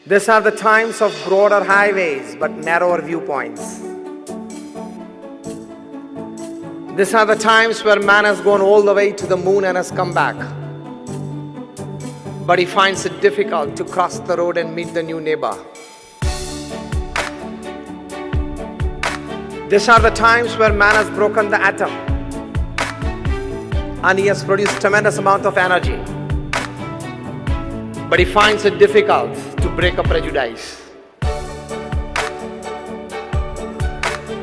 These are the times of broader highways but narrower viewpoints. These are the times where man has gone all the way to the moon and has come back. But he finds it difficult to cross the road and meet the new neighbor. These are the times where man has broken the atom and he has produced tremendous amount of energy. But he finds it difficult to break a prejudice.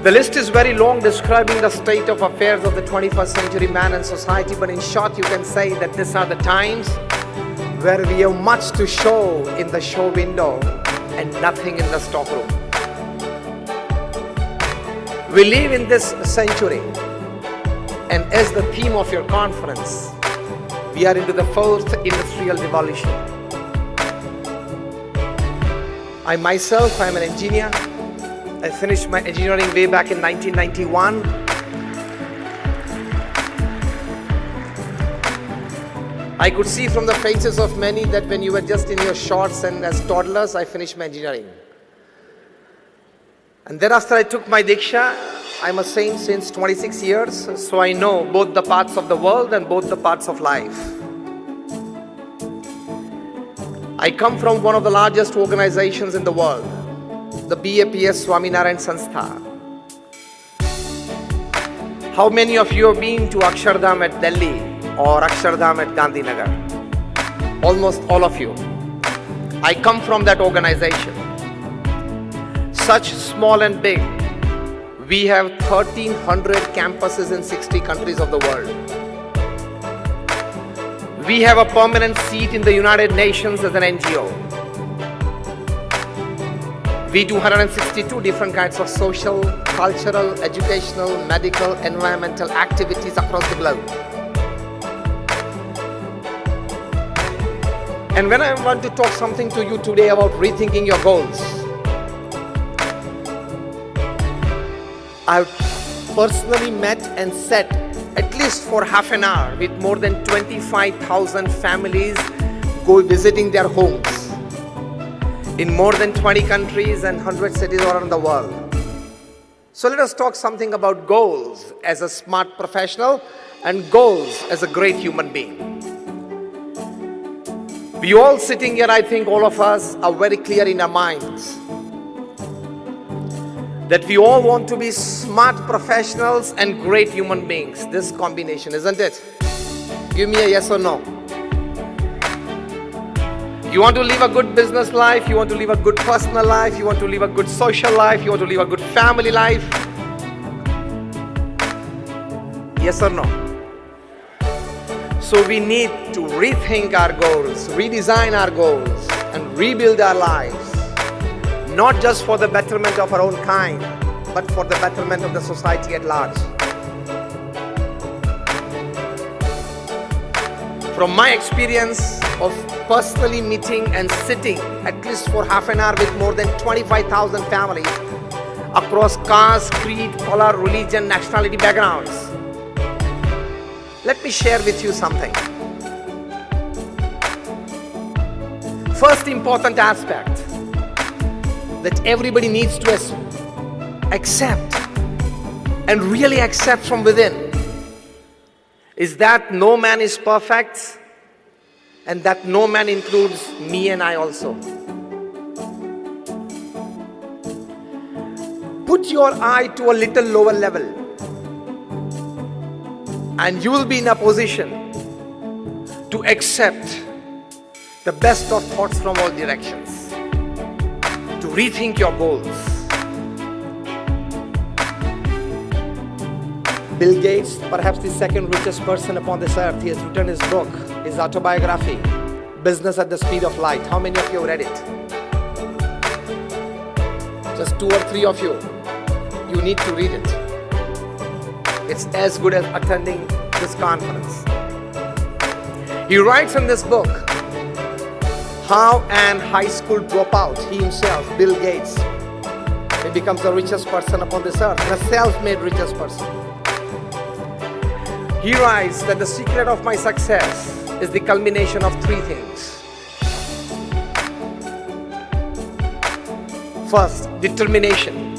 The list is very long describing the state of affairs of the 21st century man and society, but in short you can say that these are the times where we have much to show in the show window and nothing in the stockroom. We live in this century, and as the theme of your conference, we are into the fourth industrial revolution. I myself, I am an engineer. I finished my engineering way back in 1991. I could see from the faces of many that when you were just in your shorts and as toddlers, I finished my engineering. And thereafter I took my Diksha. I'm a saint since 26 years, so I know both the parts of the world and both the parts of life. I come from one of the largest organizations in the world, the BAPS Swami Sanstha. How many of you have been to Akshardham at Delhi or Akshardham at Gandhinagar? Almost all of you. I come from that organization. Such small and big, we have 1,300 campuses in 60 countries of the world. We have a permanent seat in the United Nations as an NGO. We do 162 different kinds of social, cultural, educational, medical, environmental activities across the globe. And when I want to talk something to you today about rethinking your goals, I've personally met and sat at least for half an hour with more than 25,000 families visiting their homes in more than 20 countries and 100 cities around the world. So let us talk something about goals as a smart professional and goals as a great human being. We all sitting here, I think all of us are very clear in our minds that we all want to be smart professionals and great human beings. This combination, isn't it? Give me a yes or no. You want to live a good business life, you want to live a good personal life, you want to live a good social life, you want to live a good family life. Yes or no? So we need to rethink our goals, redesign our goals, and rebuild our lives. Not just for the betterment of our own kind, but for the betterment of the society at large. From my experience of personally meeting and sitting at least for half an hour with more than 25,000 families across caste, creed, color, religion, nationality backgrounds, let me share with you something. First important aspect that everybody needs to accept and really accept from within is that no man is perfect, and that no man includes me and I also. Put your eye to a little lower level and you will be in a position to accept the best of thoughts from all directions, to rethink your goals. Bill Gates, perhaps the second richest person upon this earth, he has written his book, his autobiography, Business at the Speed of Light. How many of you have read it? Just 2 or 3 of you. You need to read it. It's as good as attending this conference. He writes in this book how an high school dropout, he himself, Bill Gates, he becomes the richest person upon this earth, the self-made richest person. He writes that the secret of my success is the culmination of 3 things. First, determination.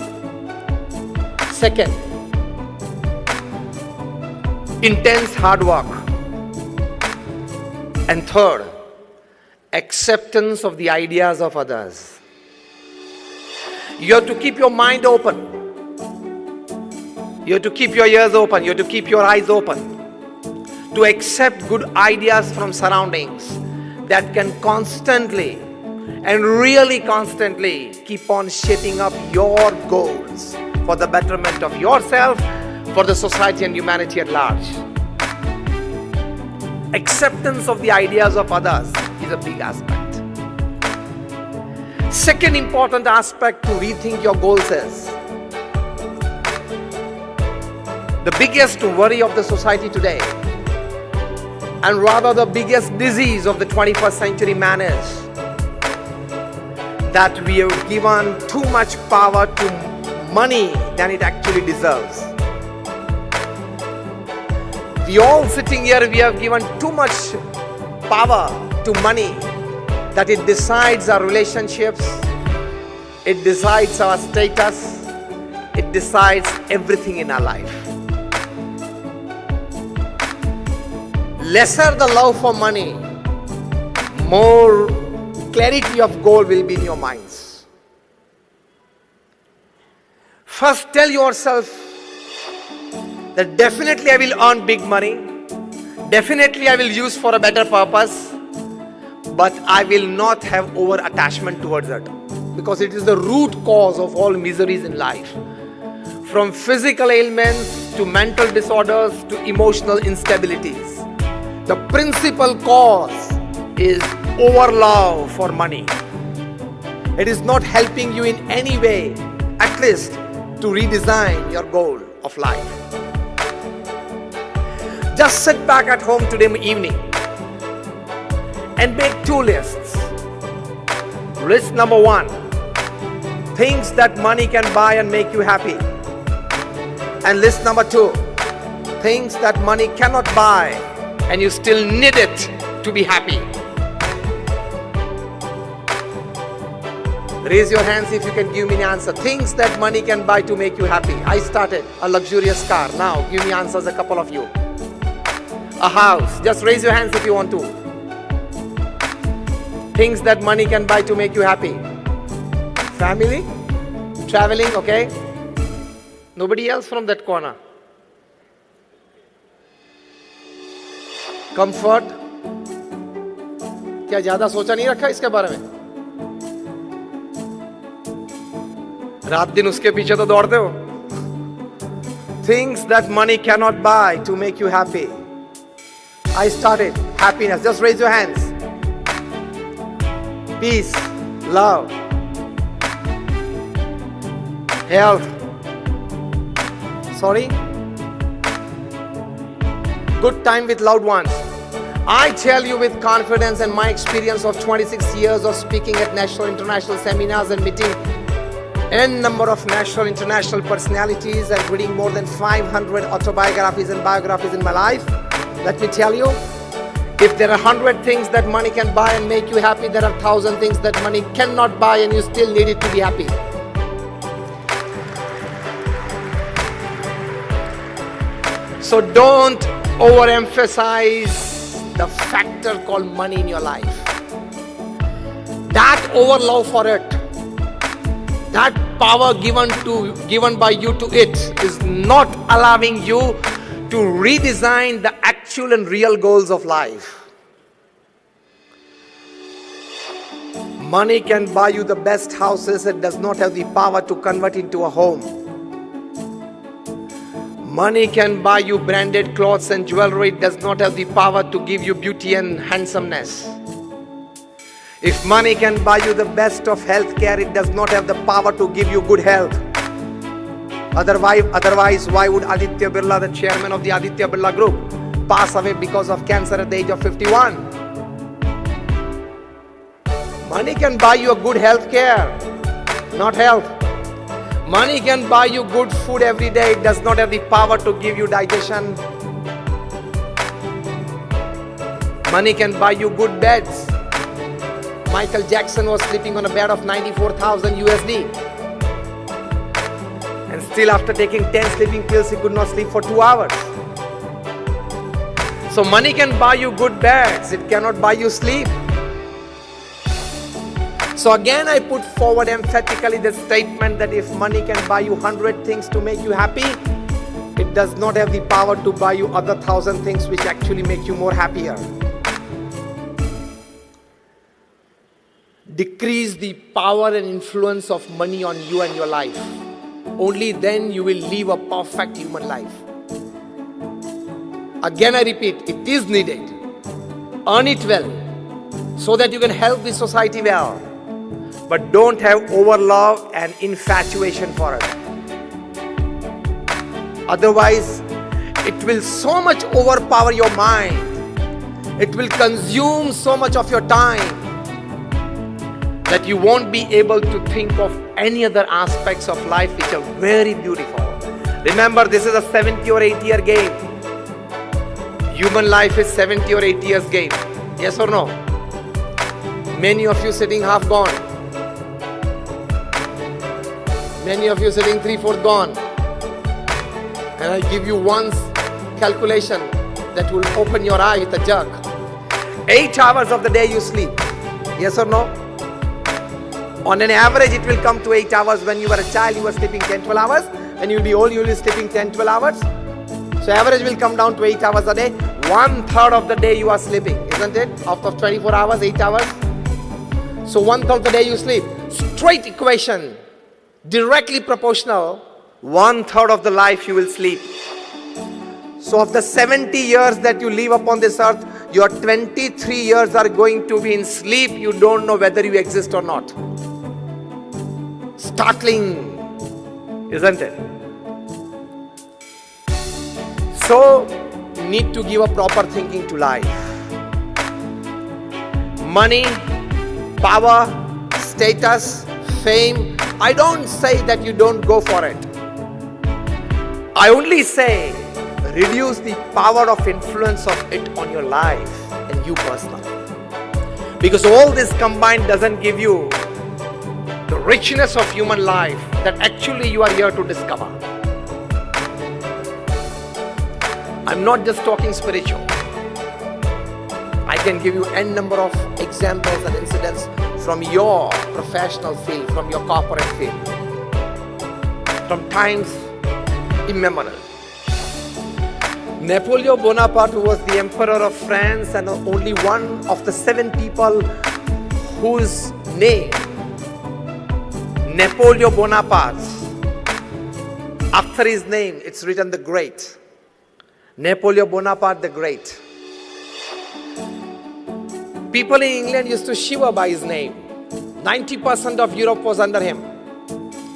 Second, intense hard work. And third, acceptance of the ideas of others. You have to keep your mind open. You have to keep your ears open. You have to keep your eyes open to accept good ideas from surroundings that can constantly and really constantly keep on shaping up your goals for the betterment of yourself, for the society and humanity at large. Acceptance of the ideas of others is a big aspect. Second important aspect to rethink your goals is the biggest worry of the society today, and rather the biggest disease of the 21st century man, is that we have given too much power to money than it actually deserves. We all sitting here, we have given too much power to money, that it decides our relationships, it decides our status, it decides everything in our life. Lesser the love for money, more clarity of goal will be in your minds. First, tell yourself that definitely I will earn big money, definitely I will use for a better purpose, but I will not have over attachment towards it, because it is the root cause of all miseries in life. From physical ailments to mental disorders to emotional instabilities, the principal cause is overlove for money. It is not helping you in any way, at least to redesign your goal of life. Just sit back at home today evening and make two lists. List number one, things that money can buy and make you happy. And list number two, things that money cannot buy and you still need it to be happy. Raise your hands if you can give me an answer. Things that money can buy to make you happy. I started a luxurious car. Now give me answers, a couple of you. A house. Just raise your hands if you want to. Things that money can buy to make you happy. Family? Traveling, okay? Nobody else from that corner. Comfort? क्या ज्यादा सोचा नहीं रखा इसके बारे में? रात दिन उसके पीछे तो दौड़ते हो. Things that money cannot buy to make you happy. I started. Happiness. Just raise your hands. Peace, love, health. Sorry? Good time with loved ones. I tell you with confidence and my experience of 26 years of speaking at national, international seminars and meeting n number of national, international personalities and reading more than 500 autobiographies and biographies in my life. Let me tell you, if there are 100 things that money can buy and make you happy, there are 1,000 things that money cannot buy and you still need it to be happy. So don't overemphasize the factor called money in your life. That overlove for it, that power given by you to it, is not allowing you to redesign the actual and real goals of life. Money can buy you the best houses, it does not have the power to convert into a home. Money can buy you branded clothes and jewelry, it does not have the power to give you beauty and handsomeness. If money can buy you the best of healthcare, it does not have the power to give you good health. Otherwise, why would Aditya Birla, the chairman of the Aditya Birla Group, pass away because of cancer at the age of 51? Money can buy you a good health care, not health. Money can buy you good food every day. It does not have the power to give you digestion. Money can buy you good beds. Michael Jackson was sleeping on a bed of 94,000 USD. And still after taking 10 sleeping pills, he could not sleep for 2 hours. So money can buy you good beds, it cannot buy you sleep. So again I put forward emphatically the statement that if money can buy you 100 things to make you happy, it does not have the power to buy you other 1,000 things which actually make you more happier. Decrease the power and influence of money on you and your life. Only then you will live a perfect human life. Again I repeat, it is needed. Earn it well so that you can help the society well. But don't have overlove and infatuation for it. Otherwise, it will so much overpower your mind. It will consume so much of your time that you won't be able to think of any other aspects of life which are very beautiful. Remember, this is a 70 or 80 year game. Human life is 70 or 80 years game. Yes or no? Many of you sitting half gone. Many of you sitting 3/4 gone. And I give you one calculation that will open your eye with a jerk. 8 hours of the day you sleep. Yes or no? On an average, it will come to 8 hours. When you were a child, you were sleeping 10-12 hours. When you will be old, you will be sleeping 10-12 hours. So average will come down to 8 hours a day. 1/3 of the day you are sleeping, isn't it? Out of 24 hours, 8 hours. So 1/3 of the day you sleep. Straight equation, directly proportional. 1/3 of the life you will sleep. So of the 70 years that you live upon this earth, your 23 years are going to be in sleep. You don't know whether you exist or not. Startling, isn't it? So, need to give a proper thinking to life. Money, power, status, fame. I don't say that you don't go for it. I only say reduce the power of influence of it on your life and you personally. Because all this combined doesn't give you the richness of human life that actually you are here to discover. I'm not just talking spiritual. I can give you n number of examples and incidents from your professional field, from your corporate field, from times immemorial. Napoleon Bonaparte, who was the emperor of France and only one of the 7 people whose name, Napoleon Bonaparte, after his name it's written the Great. Napoleon Bonaparte the Great. People in England used to shiver by his name. 90% of Europe was under him.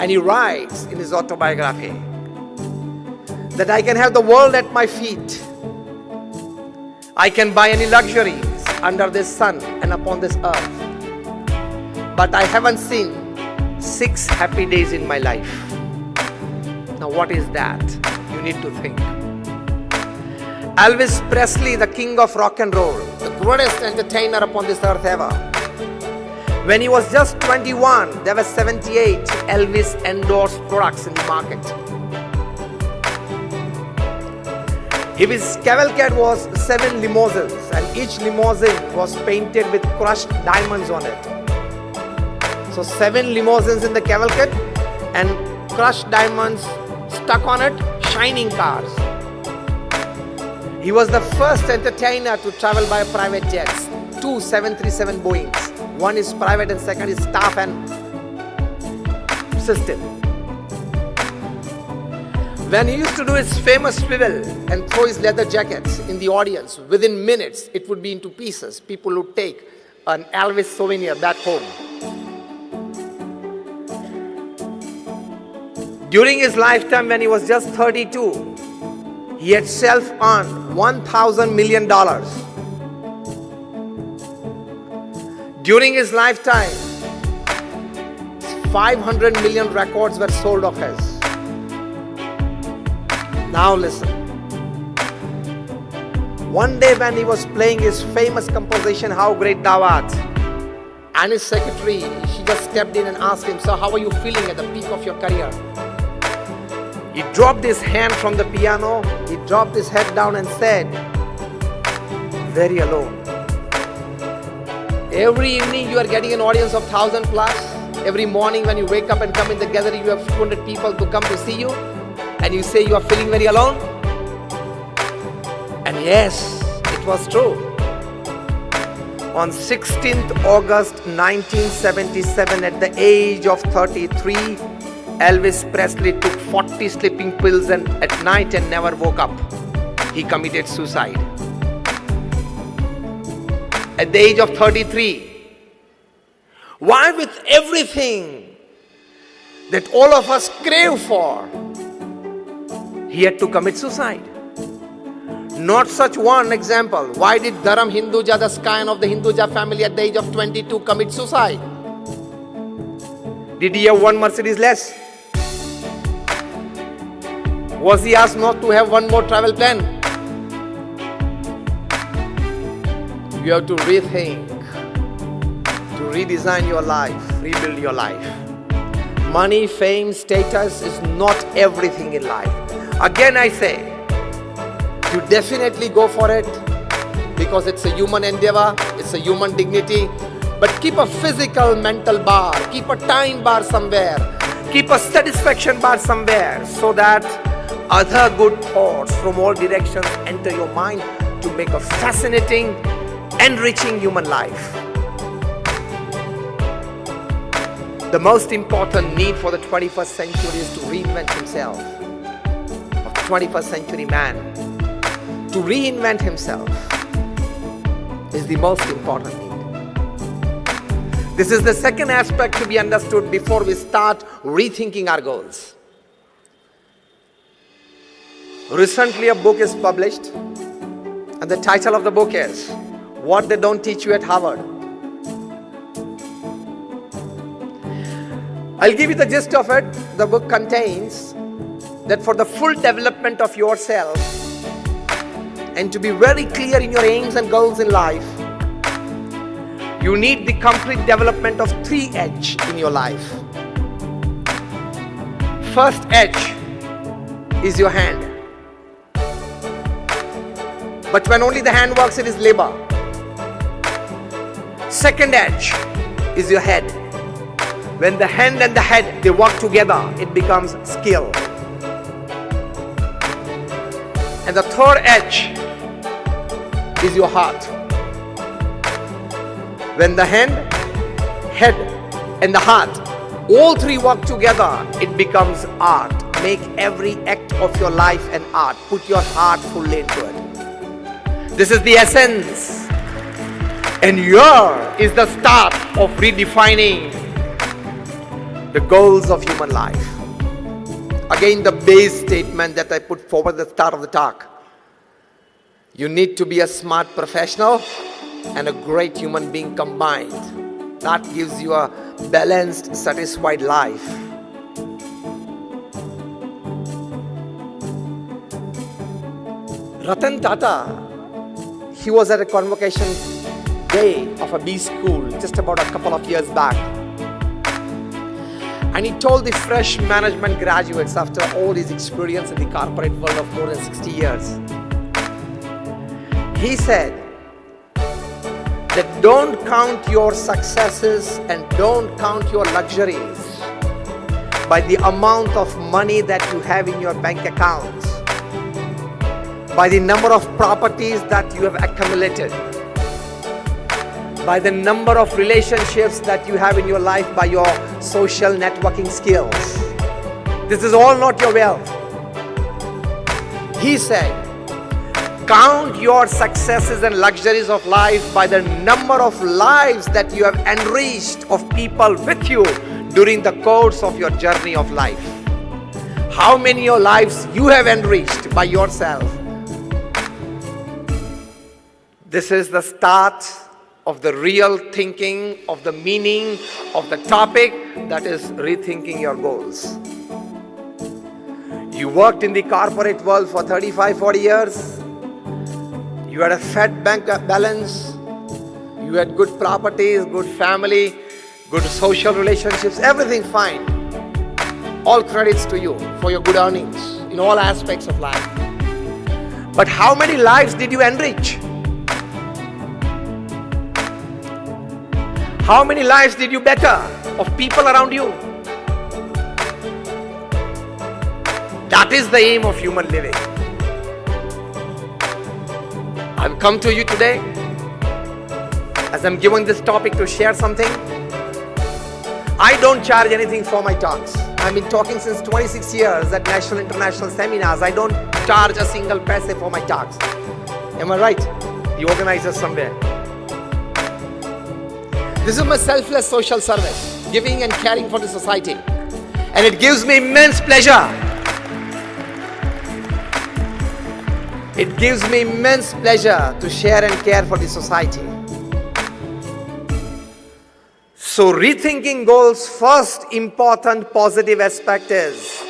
And he writes in his autobiography that I can have the world at my feet. I can buy any luxuries under this sun and upon this earth. But I haven't seen 6 happy days in my life. Now what is that? You need to think. Elvis Presley, the king of rock and roll, the greatest entertainer upon this earth ever. When he was just 21, there were 78 Elvis endorsed products in the market. His cavalcade was 7 limousines, and each limousine was painted with crushed diamonds on it. So 7 limousines in the cavalcade and crushed diamonds stuck on it, shining cars. He was the first entertainer to travel by private jets, 2 737 Boeings. One is private and second is staff and system. When he used to do his famous swivel and throw his leather jackets in the audience, within minutes it would be into pieces. People would take an Elvis souvenir back home. During his lifetime, when he was just 32, he had self-earned $1,000 million. During his lifetime, 500 million records were sold of his. Now listen. One day when he was playing his famous composition, How Great Thou Art, And his secretary, she just stepped in and asked him, "Sir, how are you feeling at the peak of your career?" He dropped his hand from the piano, he dropped his head down and said, "Very alone. Every evening you are getting an audience of 1,000 plus. Every morning when you wake up and come in the gathering, you have 200 people to come to see you. And you say you are feeling very alone?" And yes, it was true. On 16th August 1977, at the age of 33, Elvis Presley took 40 sleeping pills at night and never woke up. He committed suicide. At the age of 33. Why, with everything that all of us crave for, he had to commit suicide? Not such one example. Why did Dharam Hinduja, the scion of the Hinduja family, at the age of 22 commit suicide? Did he have one Mercedes less? Was he asked not to have one more travel plan? You have to rethink, to redesign your life, rebuild your life. Money, fame, status is not everything in life. Again I say, you definitely go for it because it's a human endeavor, it's a human dignity. But keep a physical mental bar, keep a time bar somewhere, keep a satisfaction bar somewhere, so that other good thoughts from all directions enter your mind to make a fascinating, enriching human life. The most important need for the 21st century is to reinvent himself. Of the 21st century man, to reinvent himself is the most important need. This is the second aspect to be understood before we start rethinking our goals. Recently a book is published and the title of the book is "What They Don't Teach You at Harvard." I'll give you the gist of it. The book contains that for the full development of yourself and to be very clear in your aims and goals in life, you need the complete development of 3 H in your life. First H is your hand. But when only the hand works, it is labor. Second H is your head. When the hand and the head, they work together, it becomes skill. And the third H is your heart. When the hand, head and the heart, all 3 work together, it becomes art. Make every act of your life an art. Put your heart fully into it. This is the essence. And here is the start of redefining the goals of human life. Again, the base statement that I put forward at the start of the talk. You need to be a smart professional and a great human being combined. That gives you a balanced, satisfied life. Ratan Tata, he was at a convocation day of a B school just about a couple of years back. And he told the fresh management graduates after all his experience in the corporate world of more than 60 years. He said that don't count your successes and don't count your luxuries by the amount of money that you have in your bank account, by the number of properties that you have accumulated, by the number of relationships that you have in your life, by your social networking skills. This is all not your wealth. He said, count your successes and luxuries of life by the number of lives that you have enriched of people with you during the course of your journey of life. How many of lives you have enriched by yourself. This is the start of the real thinking, of the meaning of the topic, that is rethinking your goals. You worked in the corporate world for 35, 40 years. You had a fat bank balance. You had good properties, good family, good social relationships, everything fine. All credits to you for your good earnings in all aspects of life. But how many lives did you enrich? How many lives did you better of people around you? That is the aim of human living. I've come to you today as I'm given this topic to share something. I don't charge anything for my talks. I've been talking since 26 years at national international seminars. I don't charge a single paise for my talks. Am I right? The organizers somewhere. This is my selfless social service, giving and caring for the society. And it gives me immense pleasure. It gives me immense pleasure to share and care for the society. So rethinking goals, first important positive aspect is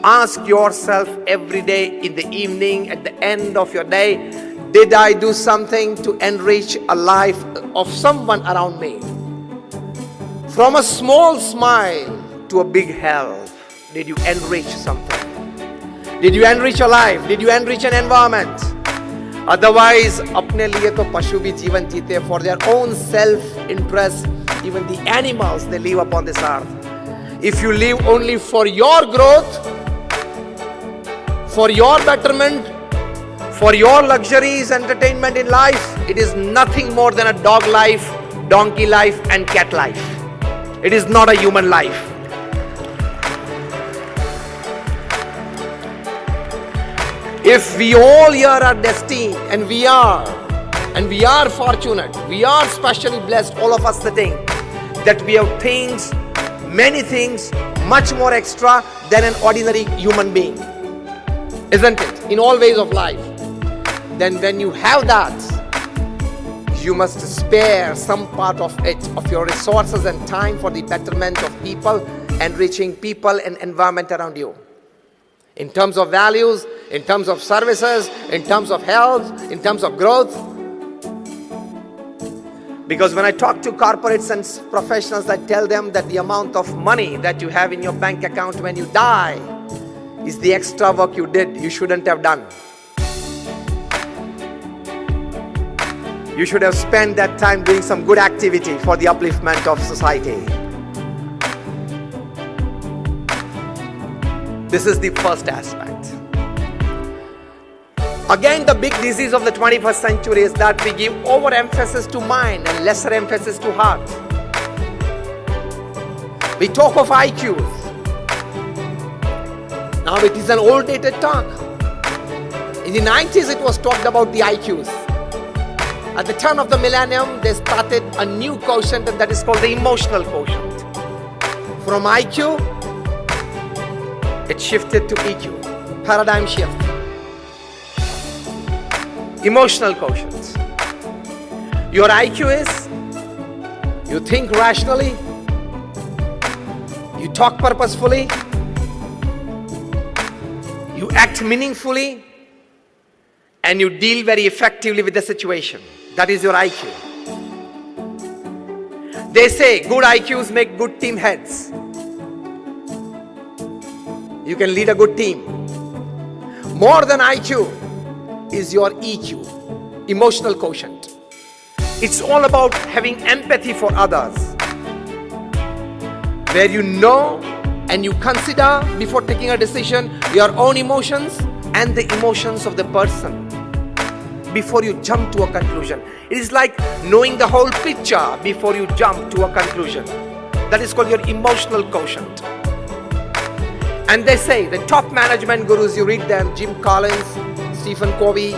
ask yourself every day in the evening, at the end of your day, did I do something to enrich a life of someone around me? From a small smile to a big help, did you enrich something? Did you enrich a life? Did you enrich an environment? Otherwise, अपने लिए तो पशु भी जीवन जीते for their own self-interest. Even the animals, they live upon this earth. If you live only for your growth, for your betterment, for your luxuries, entertainment in life, it is nothing more than a dog life, donkey life, and cat life. It is not a human life. If we all here are destined, and we are fortunate, we are specially blessed, all of us sitting, that we have things, many things, much more extra than an ordinary human being. Isn't it? In all ways of life. Then when you have that, you must spare some part of it, of your resources and time for the betterment of people, enriching people and environment around you. In terms of values, in terms of services, in terms of health, in terms of growth. Because when I talk to corporates and professionals, I tell them that the amount of money that you have in your bank account when you die is the extra work you did, you shouldn't have done. You should have spent that time doing some good activity for the upliftment of society. This is the first aspect. Again, the big disease of the 21st century is that we give overemphasis to mind and lesser emphasis to heart. We talk of IQs. Now it is an old dated talk. In the 90s it was talked about the IQs. At the turn of the millennium, they started a new quotient, and that is called the emotional quotient. From IQ, it shifted to EQ. Paradigm shift. Emotional quotient. Your IQ is, you think rationally, you talk purposefully, you act meaningfully, and you deal very effectively with the situation. That is your IQ. They say good IQs make good team heads. You can lead a good team. More than IQ is your EQ, emotional quotient. It's all about having empathy for others, where you know and you consider before taking a decision your own emotions and the emotions of the person before you jump to a conclusion. It is like knowing the whole picture before you jump to a conclusion. That is called your emotional quotient. And they say the top management gurus, you read them, Jim Collins, Stephen Covey,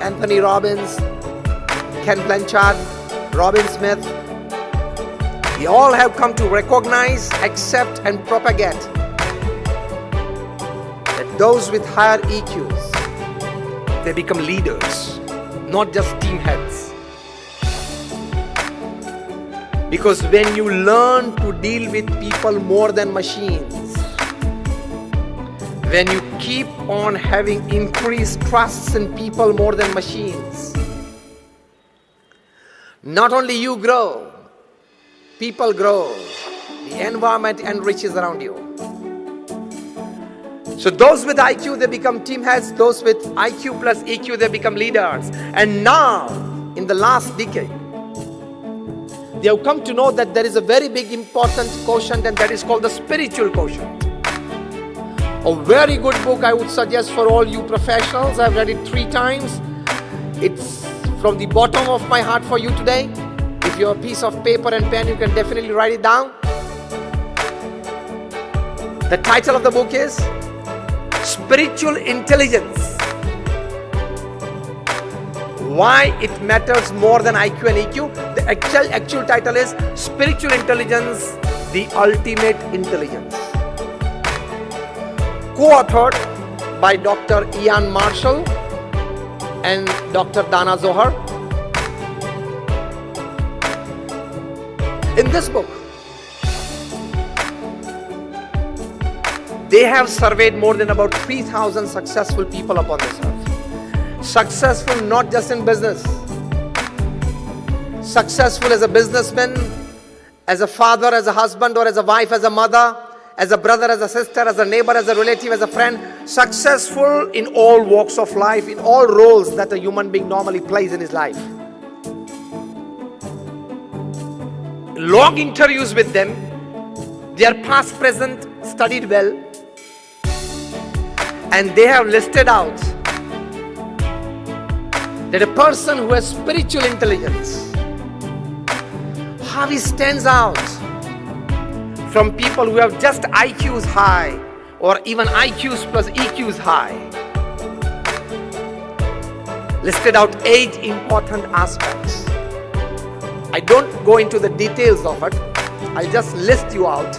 Anthony Robbins, Ken Blanchard, Robin Smith, they all have come to recognize, accept, and propagate that those with higher EQs, they become leaders, not just team heads. Because when you learn to deal with people more than machines, when you keep on having increased trusts in people more than machines, not only you grow, people grow. The environment enriches around you. So those with IQ, they become team heads. Those with IQ plus EQ, they become leaders. And now, in the last decade, they have come to know that there is a very big important quotient, and that is called the spiritual quotient. A very good book I would suggest for all you professionals. I've read it 3 times. It's from the bottom of my heart for you today. If you have a piece of paper and pen, you can definitely write it down. The title of the book is Spiritual Intelligence. Why it matters more than IQ and EQ. The actual title is Spiritual Intelligence, the Ultimate Intelligence. Co-authored by Dr. Ian Marshall and Dr. Dana Zohar. In this book, they have surveyed more than about 3,000 successful people upon this earth. Successful not just in business, successful as a businessman, as a father, as a husband, or as a wife, as a mother, as a brother, as a sister, as a neighbor, as a relative, as a friend. Successful in all walks of life, in all roles that a human being normally plays in his life. Long interviews with them, their past, present, studied well, and they have listed out that a person who has spiritual intelligence, how he stands out from people who have just IQs high or even IQs plus EQs high. Listed out 8 important aspects. I don't go into the details of it. I'll just list you out.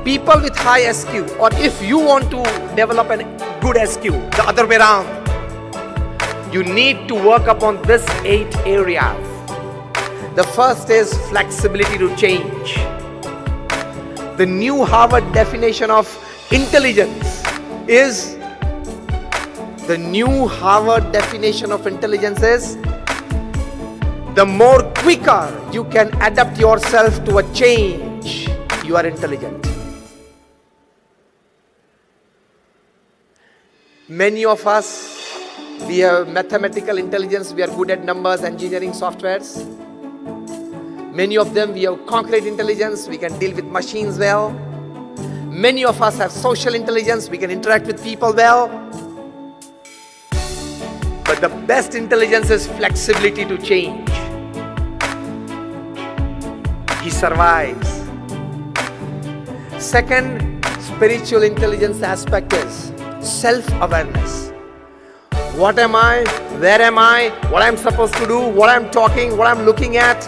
People with high SQ, or if you want to develop a good SQ, the other way around, you need to work upon this 8 areas. The first is flexibility to change. The new Harvard definition of intelligence is the more quicker you can adapt yourself to a change, you are intelligent. Many of us, we have mathematical intelligence, we are good at numbers, engineering, softwares. Many of them, we have concrete intelligence, we can deal with machines well. Many of us have social intelligence, we can interact with people well. But the best intelligence is flexibility to change. He survives. Second spiritual intelligence aspect is self-awareness. What am I? Where am I? What I'm supposed to do? What I'm talking? What I'm looking at?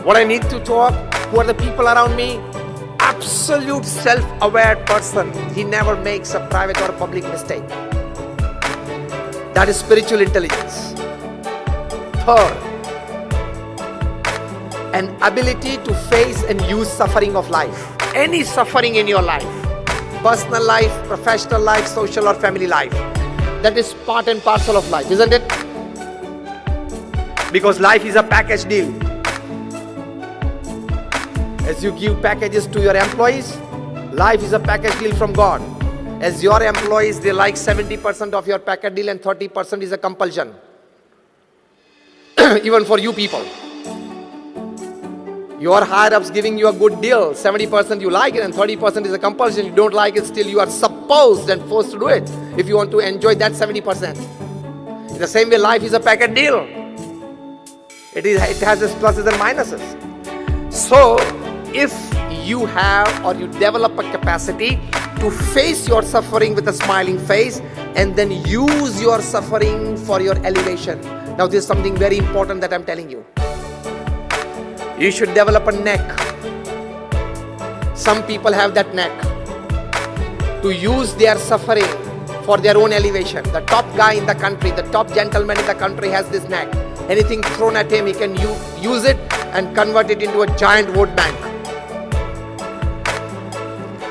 What I need to talk? Who are the people around me? Absolute self-aware person. He never makes a private or a public mistake. That is spiritual intelligence. Third, an ability to face and use suffering of life. Any suffering in your life, personal life, professional life, social or family life, that is part and parcel of life, isn't it? Because life is a package deal. As you give packages to your employees, life is a package deal from God. As your employees, they like 70% of your package deal and 30% is a compulsion. Even for you people. Your higher-ups giving you a good deal, 70% you like it and 30% is a compulsion. You don't like it, still you are supposed and forced to do it if you want to enjoy that 70%. In the same way, life is a package deal. It has its pluses and minuses. So, if you have or you develop a capacity to face your suffering with a smiling face and then use your suffering for your elevation. Now, this is something very important that I'm telling you. You should develop a neck. Some people have that neck to use their suffering for their own elevation. The top guy in the country, the top gentleman in the country has this neck. Anything thrown at him, he can use it and convert it into a giant vote bank.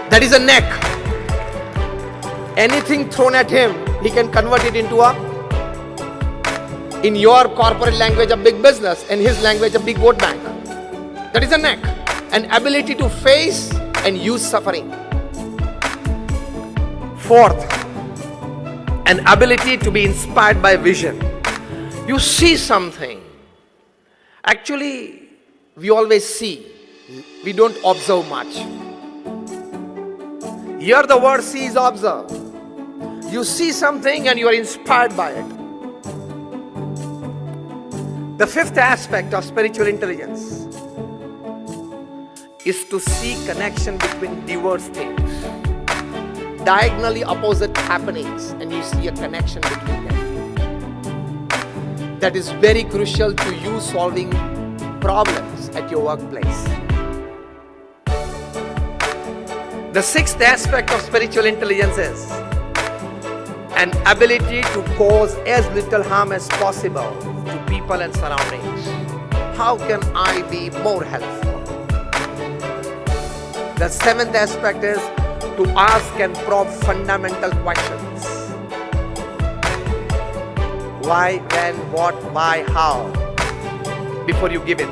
That is a neck. Anything thrown at him, he can convert it into a In your corporate language, a big business. In his language, a big vote bank. That is a knack. An ability to face and use suffering. Fourth, an ability to be inspired by vision. You see something. Actually, we always see. We don't observe much. Here the word see is observe. You see something and you are inspired by it. The fifth aspect of spiritual intelligence is to see connection between diverse things. Diagonally opposite happenings, and you see a connection between them. That is very crucial to you solving problems at your workplace. The sixth aspect of spiritual intelligence is an ability to cause as little harm as possible to people and surroundings. How can I be more helpful? The seventh aspect is to ask and probe fundamental questions. Why, when, what, why, how, before you give it.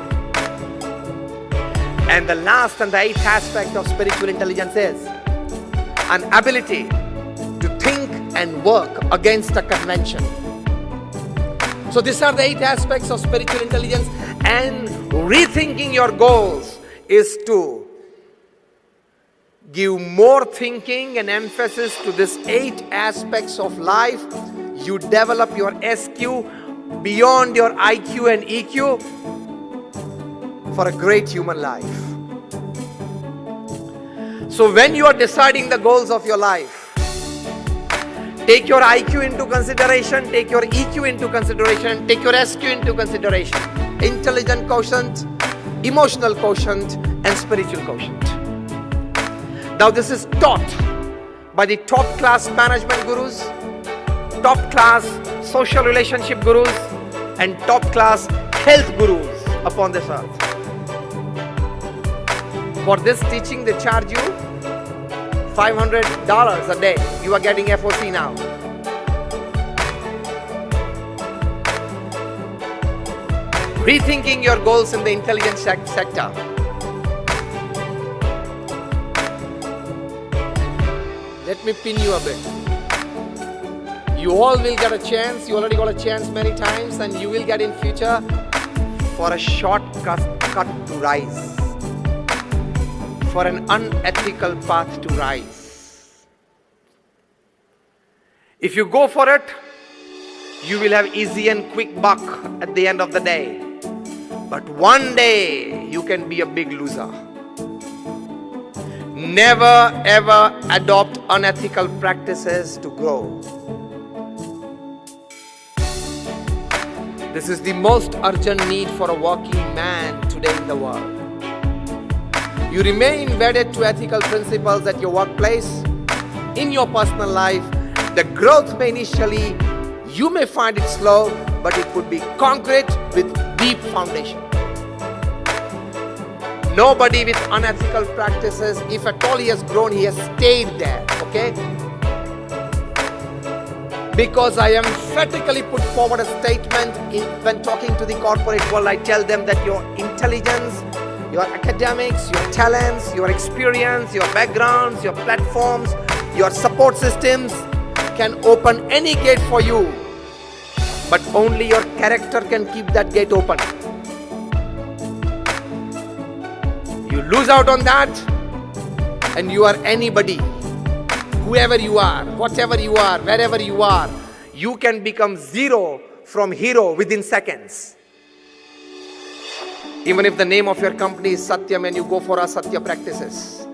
And the last and the eighth aspect of spiritual intelligence is an ability to think and work against a convention. So these are the 8 aspects of spiritual intelligence, and rethinking your goals is to give more thinking and emphasis to these 8 aspects of life. You develop your SQ beyond your IQ and EQ for a great human life. So when you are deciding the goals of your life, take your IQ into consideration, take your EQ into consideration, take your SQ into consideration. Intelligent quotient, emotional quotient, and spiritual quotient. Now this is taught by the top class management gurus, top class social relationship gurus, and top class health gurus upon this earth. For this teaching they charge you $500 a day. You are getting FOC now. Rethinking your goals in the intelligence sector. Let me pin you a bit. You all will get a chance. You already got a chance many times, and you will get in future for a shortcut to rise. For an unethical path to rise. If you go for it, you will have easy and quick buck at the end of the day. But one day, you can be a big loser. Never ever adopt unethical practices to grow. This is the most urgent need for a working man today in the world. You remain wedded to ethical principles at your workplace, in your personal life. The growth may initially, you may find it slow, but it would be concrete with deep foundation. Nobody with unethical practices, if at all he has grown, he has stayed there, okay? Because I emphatically put forward a statement when talking to the corporate world. I tell them that your intelligence, your academics, your talents, your experience, your backgrounds, your platforms, your support systems can open any gate for you. But only your character can keep that gate open. You lose out on that and you are anybody. Whoever you are, whatever you are, wherever you are, you can become zero from hero within seconds. Even if the name of your company is Satyam and you go for Asatya practices.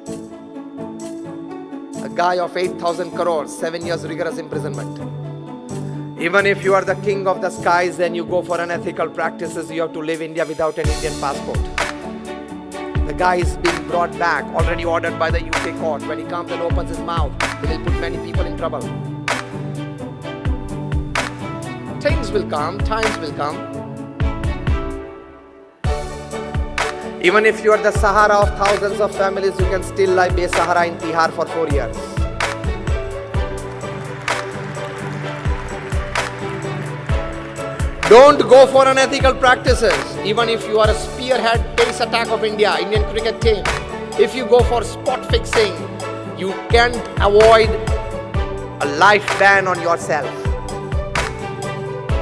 A guy of 8,000 crores, 7 years rigorous imprisonment. Even if you are the king of the skies and you go for unethical practices, you have to leave India without an Indian passport. The guy is being brought back, already ordered by the UK court. When he comes and opens his mouth, he will put many people in trouble. Things will come, times will come. Even if you are the Sahara of thousands of families, you can still lie Be-Sahara in Tihar for 4 years. Don't go for unethical practices. Even if you are a spearhead pace attack of India, Indian cricket team, if you go for spot fixing, you can't avoid a life ban on yourself.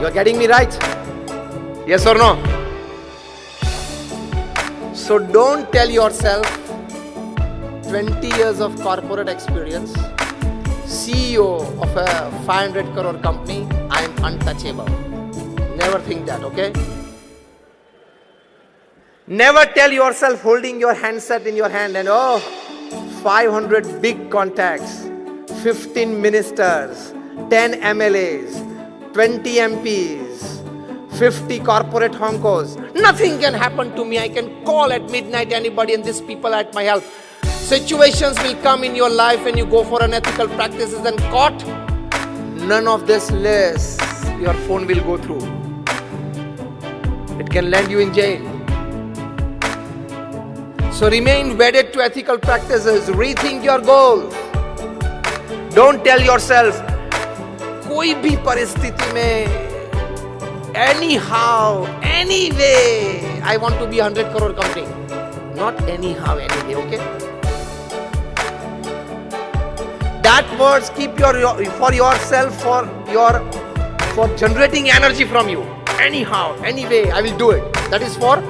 You're getting me right? Yes or no? So don't tell yourself 20 years of corporate experience, CEO of a 500 crore company, I am untouchable. Never think that, okay? Never tell yourself holding your handset in your hand and 500 big contacts, 15 ministers, 10 MLAs, 20 MPs, 50 corporate honkos. Nothing can happen to me. I can call at midnight anybody and these people are at my help. Situations will come in your life and you go for unethical practices and caught. None of this list your phone will go through. It can land you in jail. So remain wedded to ethical practices. Rethink your goals. Don't tell yourself, कोई भी परिस्थिति में, anyhow, anyway, I want to be 100 crore company. Not anyhow, anyway, okay? That words keep for yourself, for generating energy from you. Anyhow, anyway, I will do it. That is for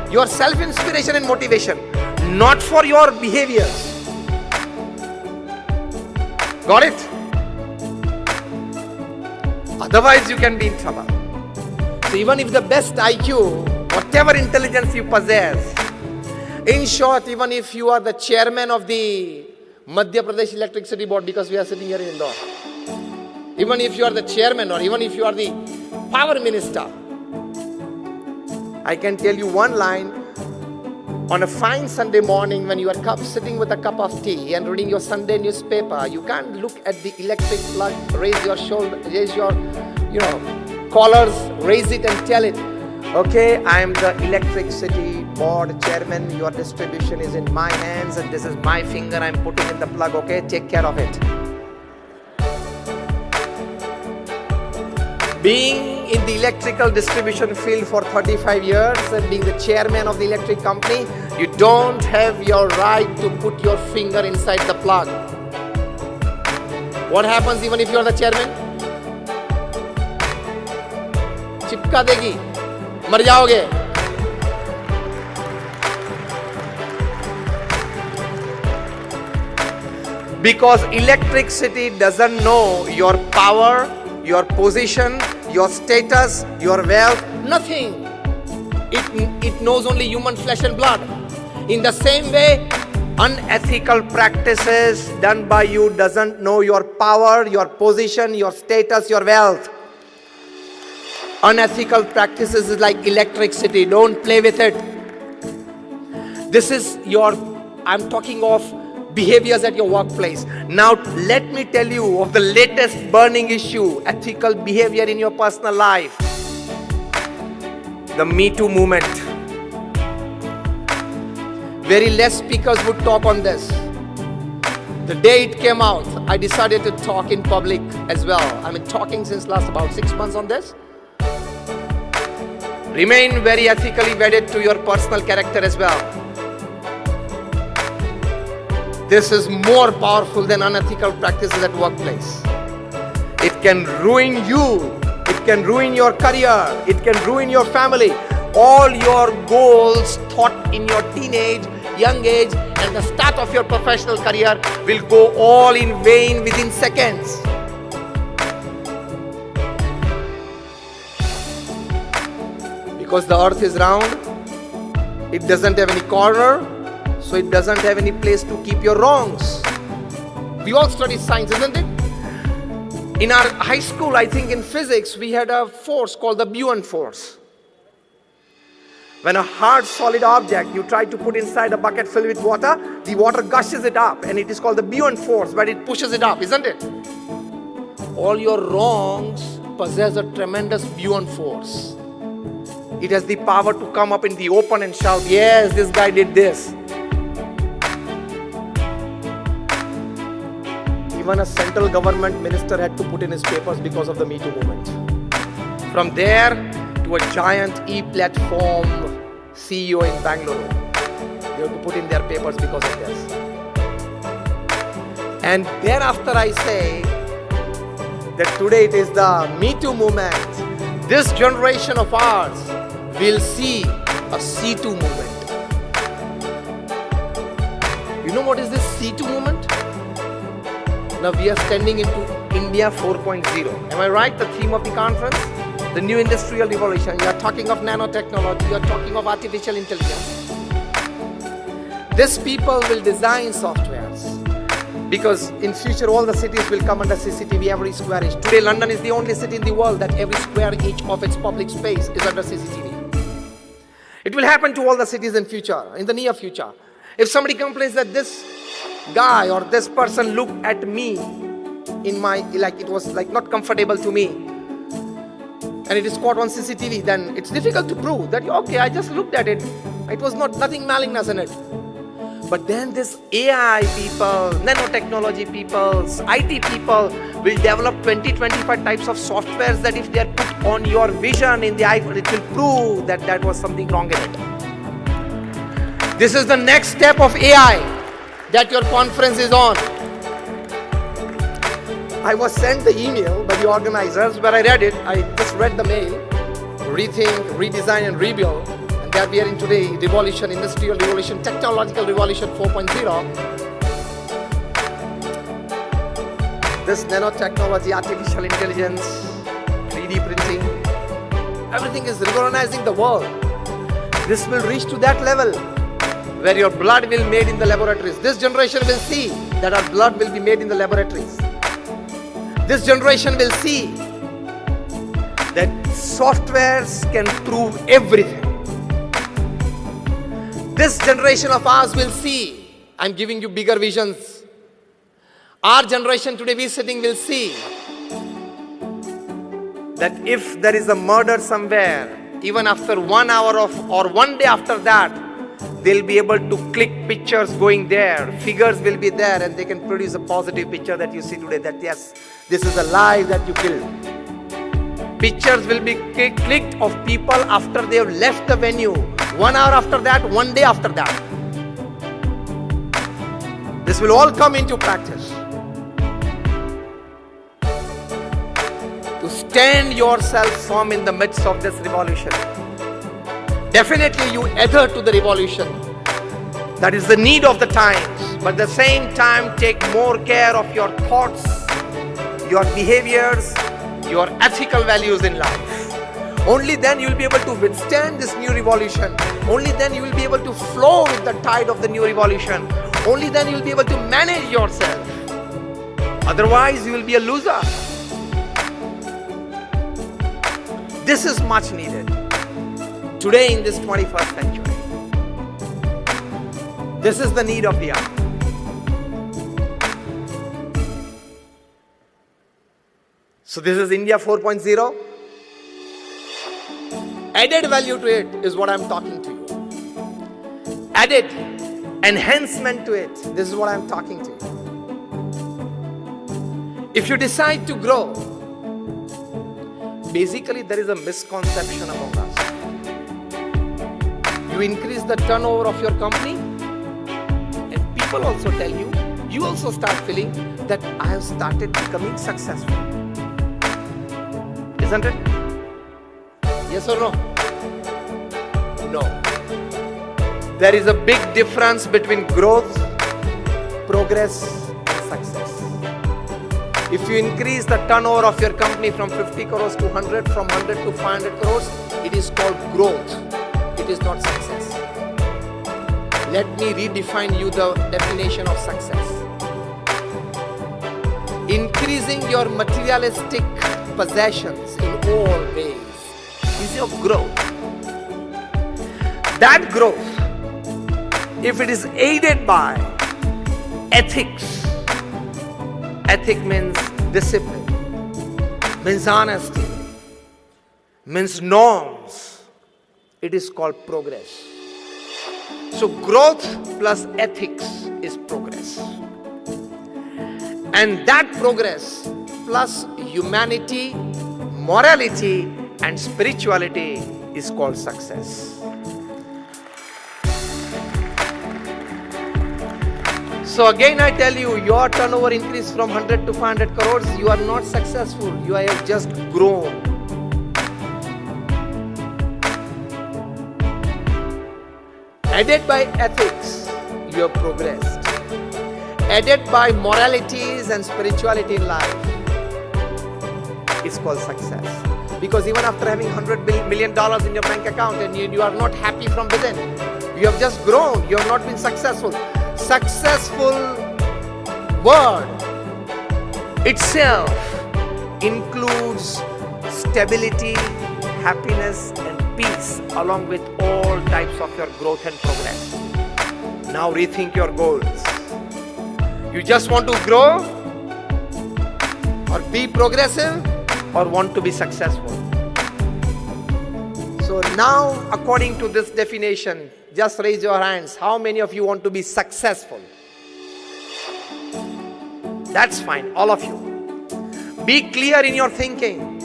your self-inspiration and motivation, not for your behaviors. Got it? Otherwise, you can be in trouble. So even if the best IQ, whatever intelligence you possess, in short, even if you are the chairman of the Madhya Pradesh Electricity Board, because we are sitting here in Indore, even if you are the chairman or even if you are the power minister, I can tell you one line. On a fine Sunday morning when you are sitting with a cup of tea and reading your Sunday newspaper, you can't look at the electric plug, raise your shoulder, raise your, collars, raise it and tell it, okay, I am the electricity board chairman, your distribution is in my hands and this is my finger I'm putting in the plug, okay, take care of it. Being in the electrical distribution field for 35 years and being the chairman of the electric company, you don't have your right to put your finger inside the plug. What happens even if you are the chairman? चिपका देगी, मर जाओगे. Because electricity doesn't know your power, your position, your status, your wealth, nothing. It knows only human flesh and blood. In the same way, unethical practices done by you doesn't know your power, your position, your status, your wealth. Unethical practices is like electricity. Don't play with it. I'm talking of behaviors at your workplace. Now let me tell you of the latest burning issue, ethical behavior in your personal life. The Me Too movement. Very less speakers would talk on this. The day it came out, I decided to talk in public as well. I've been talking since last about 6 months on this. Remain very ethically wedded to your personal character as well. This is more powerful than unethical practices at workplace. It can ruin you. It can ruin your career. It can ruin your family. All your goals thought in your teenage, young age, and the start of your professional career will go all in vain within seconds. Because the earth is round, it doesn't have any corner, so it doesn't have any place to keep your wrongs. We all study science, isn't it? In our high school, I think in physics, we had a force called the buoyant force. When a hard, solid object you try to put inside a bucket filled with water, the water gushes it up, and it is called the buoyant force, but it pushes it up, isn't it? All your wrongs possess a tremendous buoyant force. It has the power to come up in the open and shout, yes, this guy did this. Even a central government minister had to put in his papers because of the Me Too movement. From there, to a giant e-platform CEO in Bangalore. They have to put in their papers because of this. And thereafter I say that today it is the Me Too movement. This generation of ours will see a C2 movement. You know what is this C2 movement? Now we are standing into India 4.0. Am I right? The theme of the conference? The new industrial revolution. You are talking of nanotechnology. You are talking of artificial intelligence. These people will design softwares. Because in future all the cities will come under CCTV, every square inch. Today London is the only city in the world that every square inch of its public space is under CCTV. It will happen to all the cities in future, in the near future. If somebody complains that this guy or this person looked at me in my, like it was like not comfortable to me, and it is caught on CCTV, then it's difficult to prove that, okay, I just looked at it. It was nothing malignous in it. But then this AI people, nanotechnology people, IT people will develop 20-25 types of softwares that if they are put on your vision in the iPhone, it will prove that there was something wrong in it. This is the next step of AI that your conference is on. I was sent the email by the organizers where I read it. I just read the mail. Rethink, redesign and rebuild. That we are in today, revolution, industrial revolution, technological revolution 4.0. This nanotechnology, artificial intelligence, 3D printing, everything is revolutionizing the world. This will reach to that level where your blood will be made in the laboratories. This generation will see that our blood will be made in the laboratories. This generation will see that softwares can prove everything. This generation of ours will see, I'm giving you bigger visions. Our generation today, we sitting, will see that if there is a murder somewhere, even after 1 hour or 1 day after that, they'll be able to click pictures going there. Figures will be there and they can produce a positive picture that you see today that yes, this is a life that you killed. Pictures will be clicked of people after they have left the venue. 1 hour after that, 1 day after that. This will all come into practice. To stand yourself firm in the midst of this revolution. Definitely you adhere to the revolution. That is the need of the times. But at the same time, take more care of your thoughts, your behaviors, your ethical values in life. Only then you will be able to withstand this new revolution. Only then you will be able to flow with the tide of the new revolution. Only then you will be able to manage yourself. Otherwise, you will be a loser. This is much needed today in this 21st century. This is the need of the hour. So this is India 4.0. Added value to it is what I'm talking to you. Added enhancement to it. This is what I'm talking to you. If you decide to grow, basically there is a misconception among us. You increase the turnover of your company and people also tell you, you also start feeling that I have started becoming successful. Isn't it? Yes or no? No. There is a big difference between growth, progress, and success. If you increase the turnover of your company from 50 crores to 100, from 100 to 500 crores, it is called growth. It is not success. Let me redefine you the definition of success. Increasing your materialistic possessions in all ways is your growth. That growth, if it is aided by ethics, ethic means discipline, means honesty, means norms, it is called progress. So growth plus ethics is progress. And that progress plus humanity, morality and spirituality is called success. So again I tell you, your turnover increased from 100 to 500 crores, you are not successful, you have just grown. Aided by ethics, you have progressed. Aided by moralities and spirituality in life, it's called success. Because even after having $100 million in your bank account and you are not happy from within, you have just grown, you have not been successful. Successful word itself includes stability, happiness and peace along with all types of your growth and progress. Now rethink your goals. You just want to grow or be progressive or want to be successful? So now, according to this definition, just raise your hands. How many of you want to be successful? That's fine, all of you. Be clear in your thinking.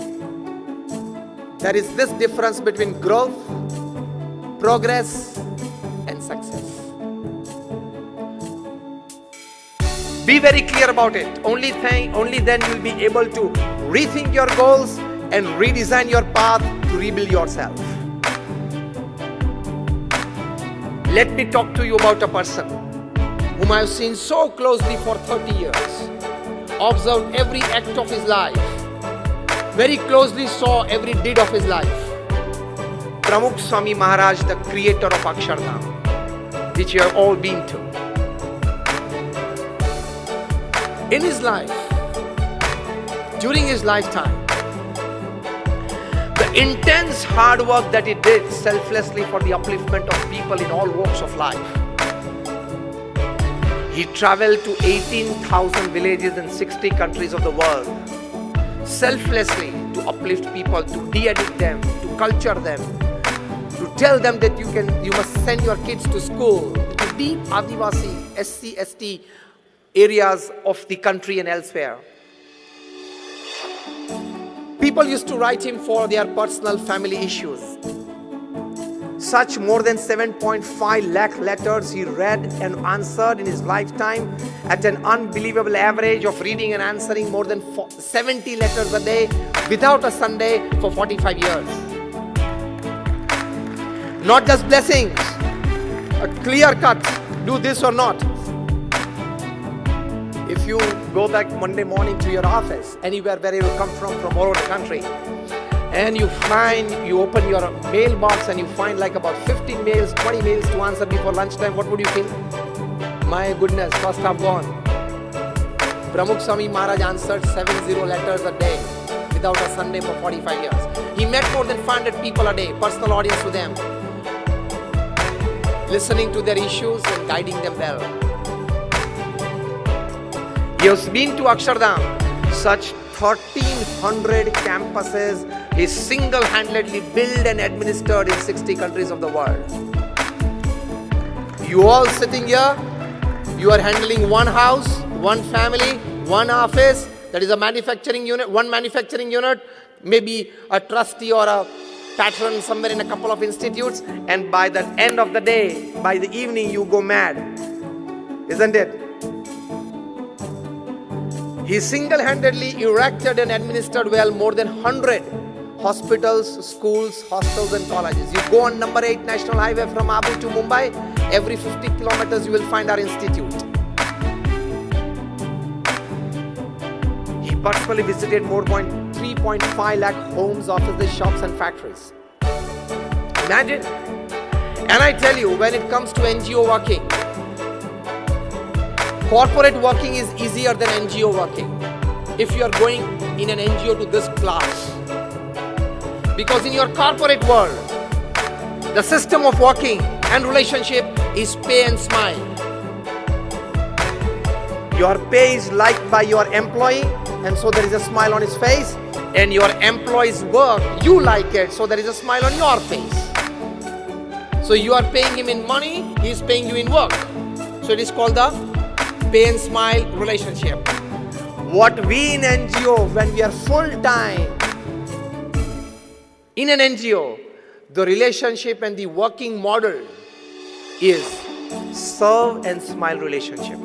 There is this difference between growth, progress, and success. Be very clear about it. Only then you will be able to rethink your goals and redesign your path to rebuild yourself. Let me talk to you about a person whom I have seen so closely for 30 years, observed every act of his life, very closely saw every deed of his life. Pramukh Swami Maharaj, the creator of Akshardham, which you have all been to. In his life, during his lifetime, the intense hard work that he did selflessly for the upliftment of people in all walks of life. He traveled to 18,000 villages in 60 countries of the world, selflessly to uplift people, to de-addict them, to culture them, to tell them that you must send your kids to school, to deep Adivasi, SC, ST areas of the country and elsewhere. People used to write him for their personal family issues. Such more than 7.5 lakh letters he read and answered in his lifetime at an unbelievable average of reading and answering more than 70 letters a day without a Sunday for 45 years. Not just blessings, a clear cut, do this or not. If you go back Monday morning to your office, anywhere where you come from all over the country, and you open your mailbox and you find like about 15 mails, 20 mails to answer before lunchtime, what would you feel? My goodness, first half gone. Pramukh Swami Maharaj answered 70 letters a day without a Sunday for 45 years. He met more than 500 people a day, personal audience to them, listening to their issues and guiding them well. He has been to Akshardham, such 1,300 campuses he single-handedly built and administered in 60 countries of the world. You all sitting here, you are handling one house, one family, one office, that is a manufacturing unit, one manufacturing unit, maybe a trustee or a patron somewhere in a couple of institutes, and by the end of the day, by the evening, you go mad. Isn't it? He single-handedly erected and administered well more than 100 hospitals, schools, hostels and colleges. You go on number 8 National Highway from Abu to Mumbai, every 50 kilometers you will find our institute. He personally visited more than 3.5 lakh homes, offices, shops and factories. Imagine. And I tell you, when it comes to NGO working, corporate working is easier than NGO working if you are going in an NGO to this class. Because in your corporate world, the system of working and relationship is pay and smile. Your pay is liked by your employee and so there is a smile on his face, and your employee's work, you like it, so there is a smile on your face. So you are paying him in money, he is paying you in work. So it is called the pay and smile relationship. What we in NGO, when we are full time, In an NGO, the relationship and the working model is serve and smile relationship.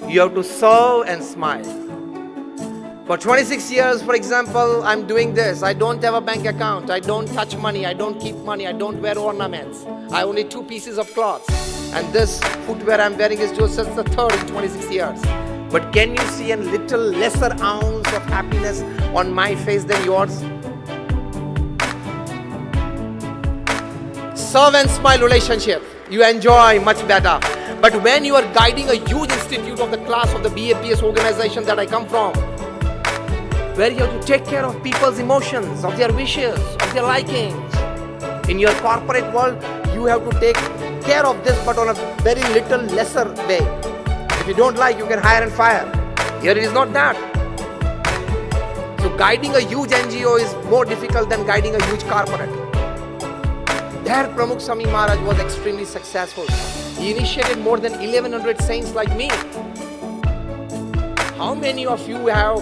You have to serve and smile. For 26 years, for example, I'm doing this. I don't have a bank account. I don't touch money. I don't keep money. I don't wear ornaments. I only 2 pieces of cloth. And this footwear I'm wearing is just the third in 26 years. But can you see a little lesser ounce of happiness on my face than yours? Serve and smile relationship, you enjoy much better. But when you are guiding a huge institute of the class of the BAPS organization that I come from, where you have to take care of people's emotions, of their wishes, of their likings. In your corporate world, you have to take care of this, but on a very little lesser way. If you don't like, you can hire and fire. Here it is not that. So guiding a huge NGO is more difficult than guiding a huge corporate. There Pramukh Swami Maharaj was extremely successful. He initiated more than 1100 saints like me. How many of you have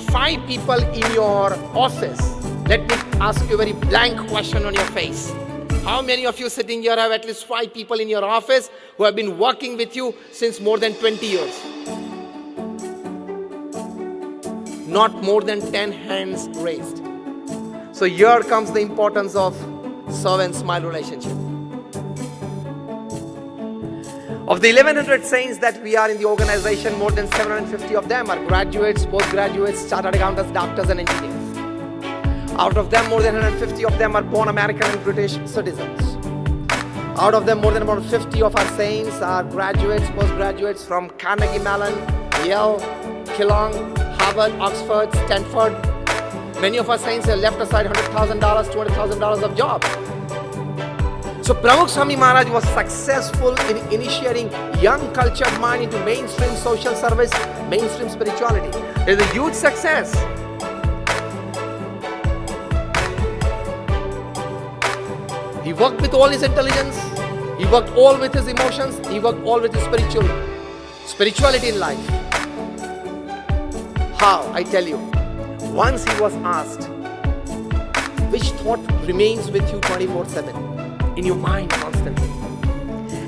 5 people in your office? Let me ask you a very blank question on your face. How many of you sitting here have at least 5 people in your office who have been working with you since more than 20 years? Not more than 10 hands raised. So here comes the importance of serve and smile relationship. Of the 1100 saints that we are in the organization, more than 750 of them are graduates, postgraduates, chartered accountants, doctors and engineers. Out of them, more than 150 of them are born American and British citizens. Out of them, more than about 50 of our saints are graduates, postgraduates from Carnegie Mellon, Yale, Keelung, Harvard, Oxford, Stanford. Many of our saints have left aside $100,000, $200,000 of jobs. So Pramukh Swami Maharaj was successful in initiating young cultured mind into mainstream social service, mainstream spirituality. It is a huge success. He worked with all his intelligence, he worked all with his emotions, he worked all with his spirituality in life. How? I tell you. Once he was asked, which thought remains with you 24/7? In your mind constantly.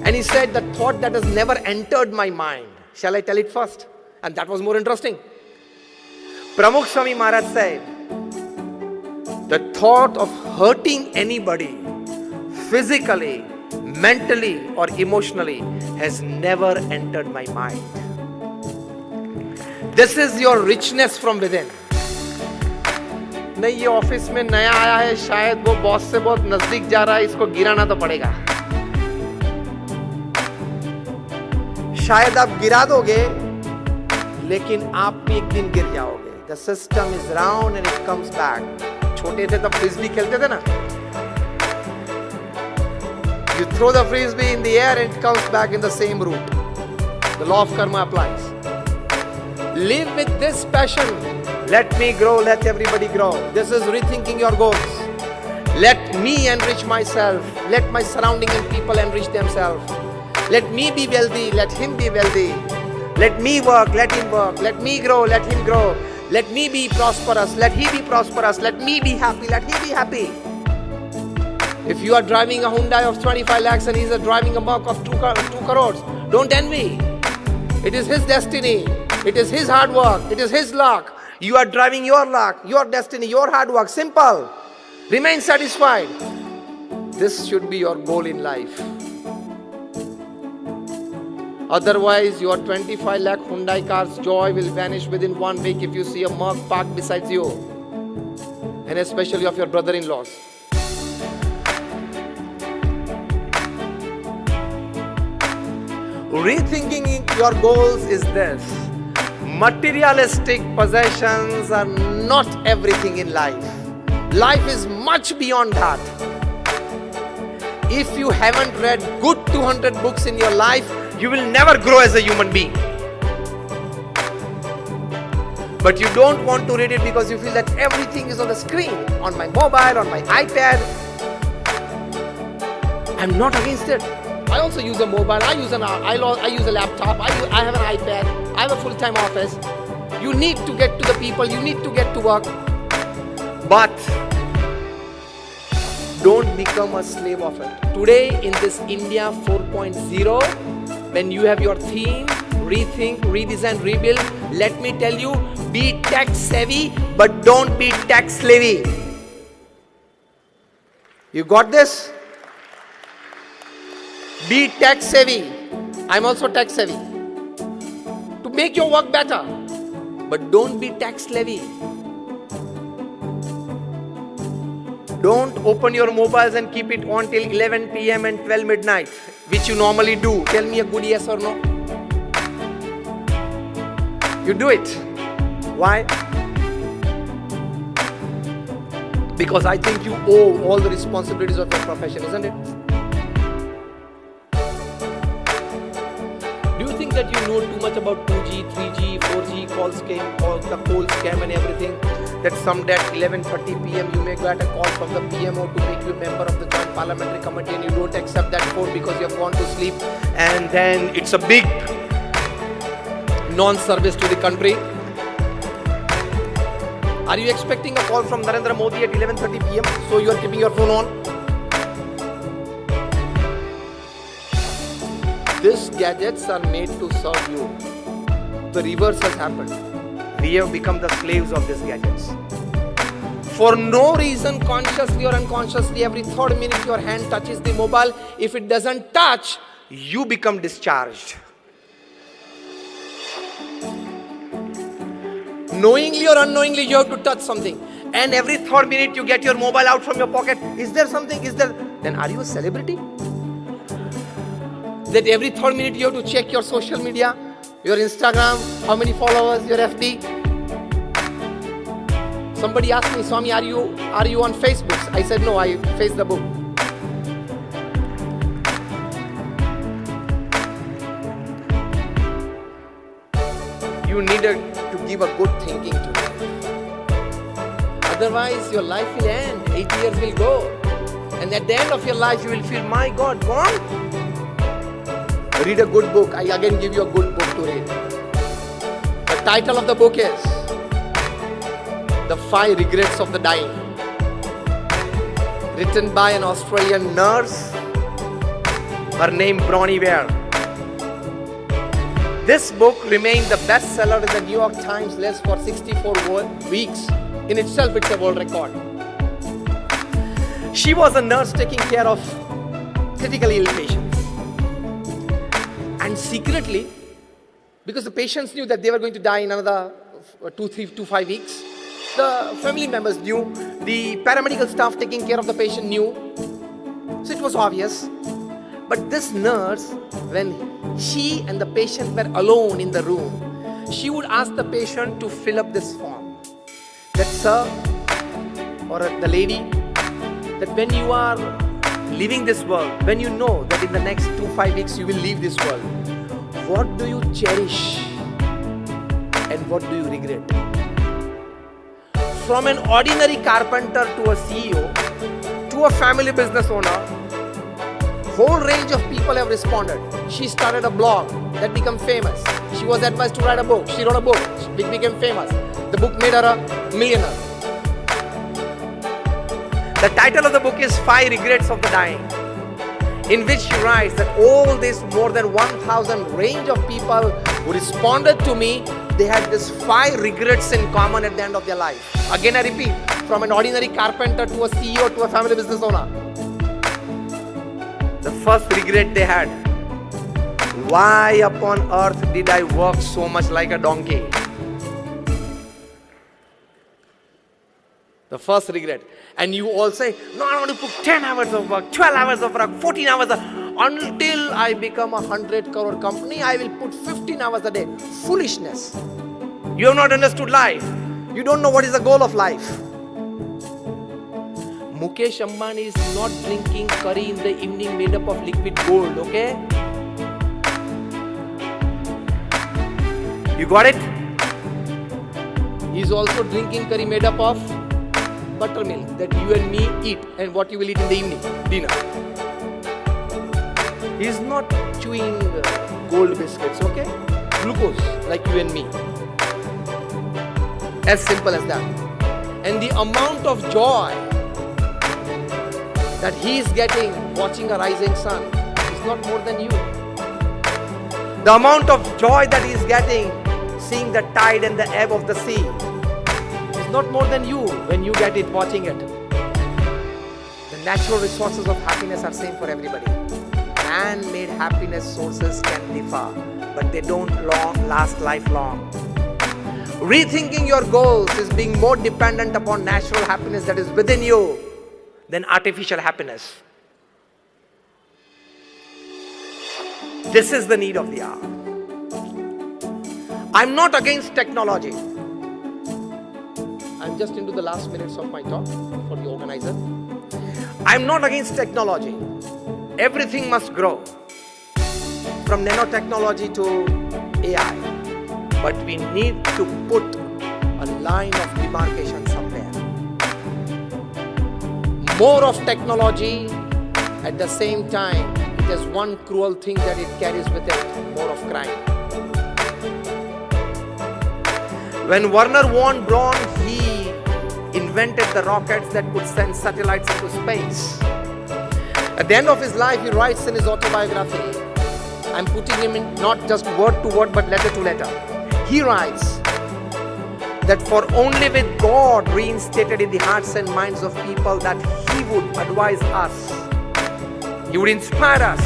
And he said, the thought that has never entered my mind. Shall I tell it first? And that was more interesting. Pramukh Swami Maharaj said, the thought of hurting anybody physically, mentally or emotionally has never entered my mind. This is your richness from within. नहीं, ये office में नया आया है, शायद वो boss से बहुत नजदीक जा रहा है, इसको गिराना तो पड़ेगा. शायद आप गिरा दोगे, लेकिन आप भी एक दिन गिर जाओगे. The system is round and it comes back. छोटे थे तब फ्रिस्बी खेलते थे ना. You throw the frisbee in the air and it comes back in the same route. The law of karma applies. Live with this passion. Let me grow, let everybody grow. This is rethinking your goals. Let me enrich myself. Let my surrounding and people enrich themselves. Let me be wealthy, let him be wealthy. Let me work, let him work. Let me grow, let him grow. Let me be prosperous, let he be prosperous. Let me be happy, let he be happy. If you are driving a Hyundai of 25 lakhs and he is driving a Merc of 2 crores, don't envy. It is his destiny. It is his hard work. It is his luck. You are driving your luck, your destiny, your hard work. Simple. Remain satisfied. This should be your goal in life. Otherwise, your 25 lakh Hyundai car's joy will vanish within 1 week if you see a Merc parked beside you. And especially of your brother-in-laws. Rethinking your goals is this. Materialistic possessions are not everything in life. Life is much beyond that. If you haven't read good 200 books in your life, you will never grow as a human being. But you don't want to read it because you feel that everything is on the screen, on my mobile, on my iPad. I'm not against it. I also use a mobile, I use a laptop, I have an iPad, I have a full-time office. You need to get to the people, you need to get to work. But don't become a slave of it. Today in this India 4.0, when you have your theme, rethink, redesign, rebuild, let me tell you, be tech savvy, but don't be tech slavey. You got this? Be tech savvy. I'm also tech savvy. To make your work better, but don't be tech slavey. Don't open your mobiles and keep it on till 11 p.m. and 12 midnight, which you normally do. Tell me a good yes or no. You do it. Why? Because I think you owe all the responsibilities of your profession, isn't it? Do you think that you know too much about 2G, 3G, 4G, call scam and everything? That someday at 11:30 p.m. you may get a call from the PMO to make you a member of the Joint Parliamentary Committee and you don't accept that phone because you have gone to sleep, and then it's a big non-service to the country. Are you expecting a call from Narendra Modi at 11:30 p.m. so you are keeping your phone on? These gadgets are made to serve you. The reverse has happened. We have become the slaves of these gadgets. For no reason, consciously or unconsciously, every third minute your hand touches the mobile. If it doesn't touch, you become discharged. Knowingly or unknowingly, you have to touch something. And every third minute you get your mobile out from your pocket. Is there something? Then are you a celebrity? That every third minute you have to check your social media, your Instagram, how many followers, your FB. Somebody asked me, Swami, are you on Facebook? I said, no, I face the book. You need to give a good thinking to life. Otherwise, your life will end. 8 years will go. And at the end of your life, you will feel, my God, gone. Read a good book. I again give you a good book to read. The title of the book is The 5 Regrets of the Dying. Written by an Australian nurse. Her name Bronnie Ware. This book remained the bestseller in the New York Times list for 64 weeks. In itself, it's a world record. She was a nurse taking care of critically ill patients. And secretly, because the patients knew that they were going to die in another 2 to 5 weeks, the family members knew, the paramedical staff taking care of the patient knew. So it was obvious. But this nurse, when she and the patient were alone in the room, she would ask the patient to fill up this form. That, sir, or the lady, that when you are leaving this world, when you know that in the next 5 weeks you will leave this world, what do you cherish and what do you regret? From an ordinary carpenter to a CEO, to a family business owner, whole range of people have responded. She started a blog that became famous. She was advised to write a book. She wrote a book. It became famous. The book made her a millionaire. The title of the book is 5 Regrets of the Dying, in which she writes that all this more than 1,000 range of people who responded to me, they had these 5 regrets in common at the end of their life. Again, I repeat, from an ordinary carpenter to a CEO to a family business owner. The first regret they had, why upon earth did I work so much like a donkey? The first regret. And you all say, no, I want to put 10 hours of work, 12 hours of work, 14 hours until I become a 100 crore company, I will put 15 hours a day. Foolishness. You have not understood life. You don't know what is the goal of life. Mukesh Ambani is not drinking curry in the evening made up of liquid gold, okay? You got it? He is also drinking curry made up of buttermilk that you and me eat, and what you will eat in the evening, dinner. He is not chewing gold biscuits, okay? Glucose, like you and me. As simple as that. And the amount of joy that he is getting watching a rising sun is not more than you. The amount of joy that he is getting seeing the tide and the ebb of the sea is not more than you when you get it watching it. The natural resources of happiness are same for everybody. Man-made happiness sources can differ, but they don't last lifelong. Rethinking your goals is being more dependent upon natural happiness that is within you than artificial happiness. This is the need of the hour. I'm not against technology. I'm just into the last minutes of my talk for the organizer. I'm not against technology. Everything must grow, from nanotechnology to AI. But we need to put a line of demarcation somewhere. More of technology, at the same time, it has one cruel thing that it carries with it, more of crime. When Werner von Braun, he invented the rockets that could send satellites into space. At the end of his life, he writes in his autobiography, I'm putting him in not just word to word, but letter to letter. He writes that for only with God reinstated in the hearts and minds of people that He would advise us. He would inspire us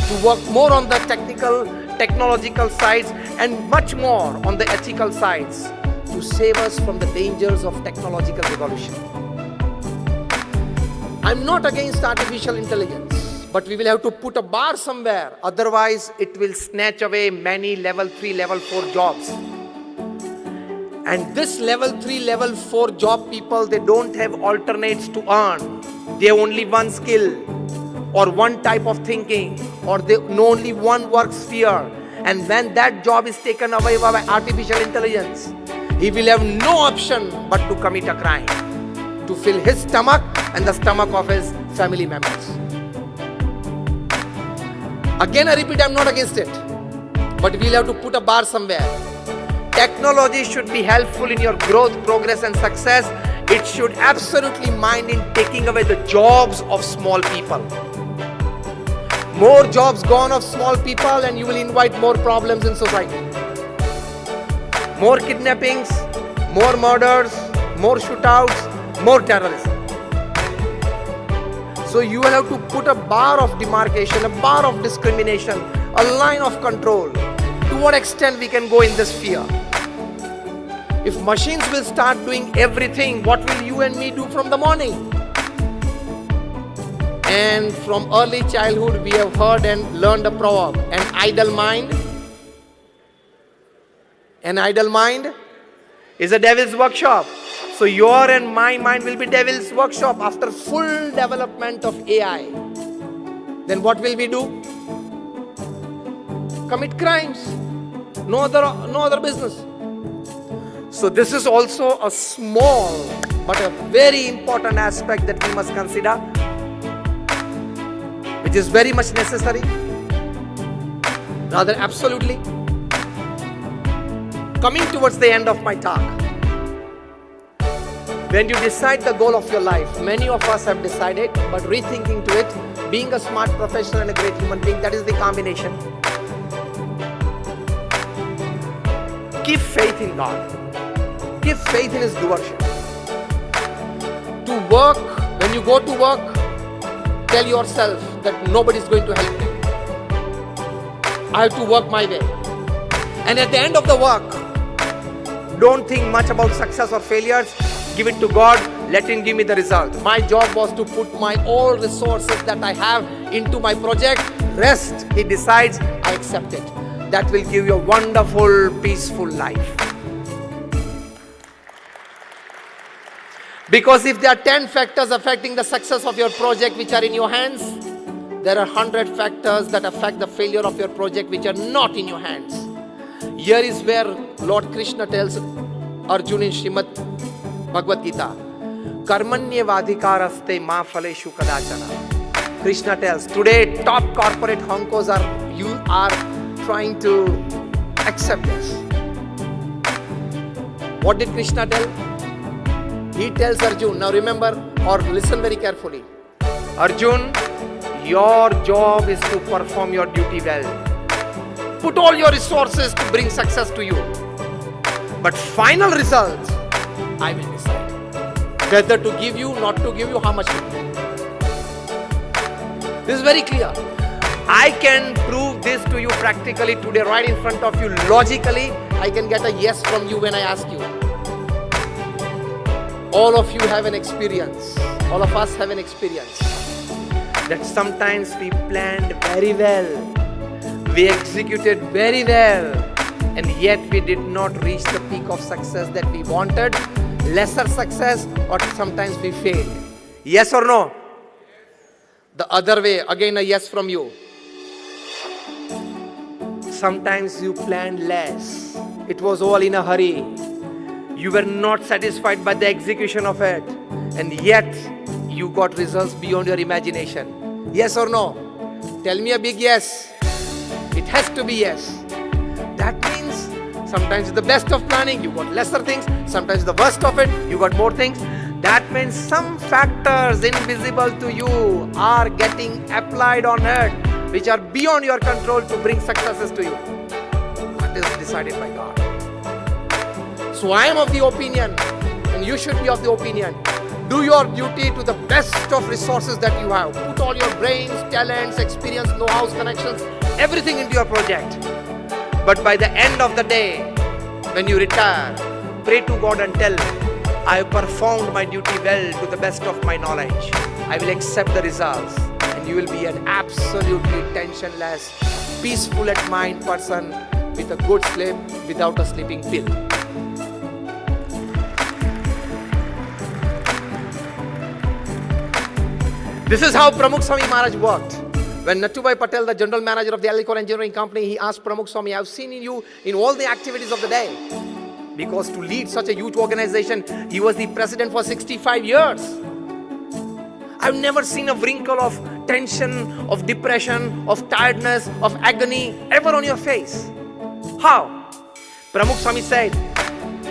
to work more on the technological sides and much more on the ethical sides to save us from the dangers of technological revolution. I'm not against artificial intelligence, but we will have to put a bar somewhere. Otherwise, it will snatch away many level 3, level 4 jobs. And this level 3, level 4 job people, they don't have alternates to earn. They have only one skill or one type of thinking, or they know only one work sphere. And when that job is taken away by artificial intelligence, he will have no option but to commit a crime, to fill his stomach and the stomach of his family members. Again, I repeat, I'm not against it, but we'll have to put a bar somewhere. Technology should be helpful in your growth, progress and success. It should absolutely mind in taking away the jobs of small people. More jobs gone of small people and you will invite more problems in society. More kidnappings, more murders, more shootouts, more terrorism. So you will have to put a bar of demarcation, a bar of discrimination, a line of control. To what extent we can go in this sphere? If machines will start doing everything, what will you and me do from the morning? And from early childhood, we have heard and learned a proverb: an idle mind is a devil's workshop. So your and my mind will be devil's workshop after full development of AI. Then what will we do? Commit crimes. No other business. So this is also a small but a very important aspect that we must consider, which is very much necessary, rather absolutely. Coming towards the end of my talk, when you decide the goal of your life, many of us have decided, but rethinking to it, being a smart professional and a great human being, that is the combination. Keep faith in God. Keep faith in His doership. To work, when you go to work, tell yourself that nobody is going to help me. I have to work my way. And at the end of the work, don't think much about success or failures. Give it to God. Let Him give me the result. My job was to put my all resources that I have into my project. Rest, He decides, I accept it. That will give you a wonderful, peaceful life. Because if there are 10 factors affecting the success of your project which are in your hands, there are 100 factors that affect the failure of your project which are not in your hands. Here is where Lord Krishna tells Arjuna in Srimad Bhagavad Gita, Karmanyevadhikaraste ma phaleshu kadachana. Krishna tells, today top corporate honkos are trying to accept this. What did Krishna tell? He tells Arjuna, now remember or listen very carefully. Arjun, your job is to perform your duty well. Put all your resources to bring success to you. But final results, I will decide. Whether to give you, not to give you, how much to give. This is very clear. I can prove this to you practically today, right in front of you. Logically, I can get a yes from you when I ask you. All of you have an experience. All of us have an experience that sometimes we planned very well, we executed very well, and yet we did not reach the peak of success that we wanted, lesser success, or sometimes we failed. Yes or no? The other way, again a yes from you. Sometimes you planned less. It was all in a hurry. You were not satisfied by the execution of it, and yet you got results beyond your imagination. Yes or no? Tell me a big yes. It has to be yes. That means sometimes the best of planning, you got lesser things. Sometimes the worst of it, you got more things. That means some factors invisible to you are getting applied on it, which are beyond your control to bring successes to you. That is decided by God. So I am of the opinion, and you should be of the opinion, do your duty to the best of resources that you have. Put all your brains, talents, experience, know-hows, connections, everything into your project. But by the end of the day, when you retire, pray to God and tell, I have performed my duty well to the best of my knowledge. I will accept the results, and you will be an absolutely tensionless, peaceful at mind person with a good sleep without a sleeping pill. This is how Pramukh Swami Maharaj worked. When Nathubai Patel, the general manager of the Alicor Engineering Company, he asked Pramukh Swami, I have seen you in all the activities of the day. Because to lead such a huge organization, he was the president for 65 years. I've never seen a wrinkle of tension, of depression, of tiredness, of agony ever on your face. How? Pramukh Swami said,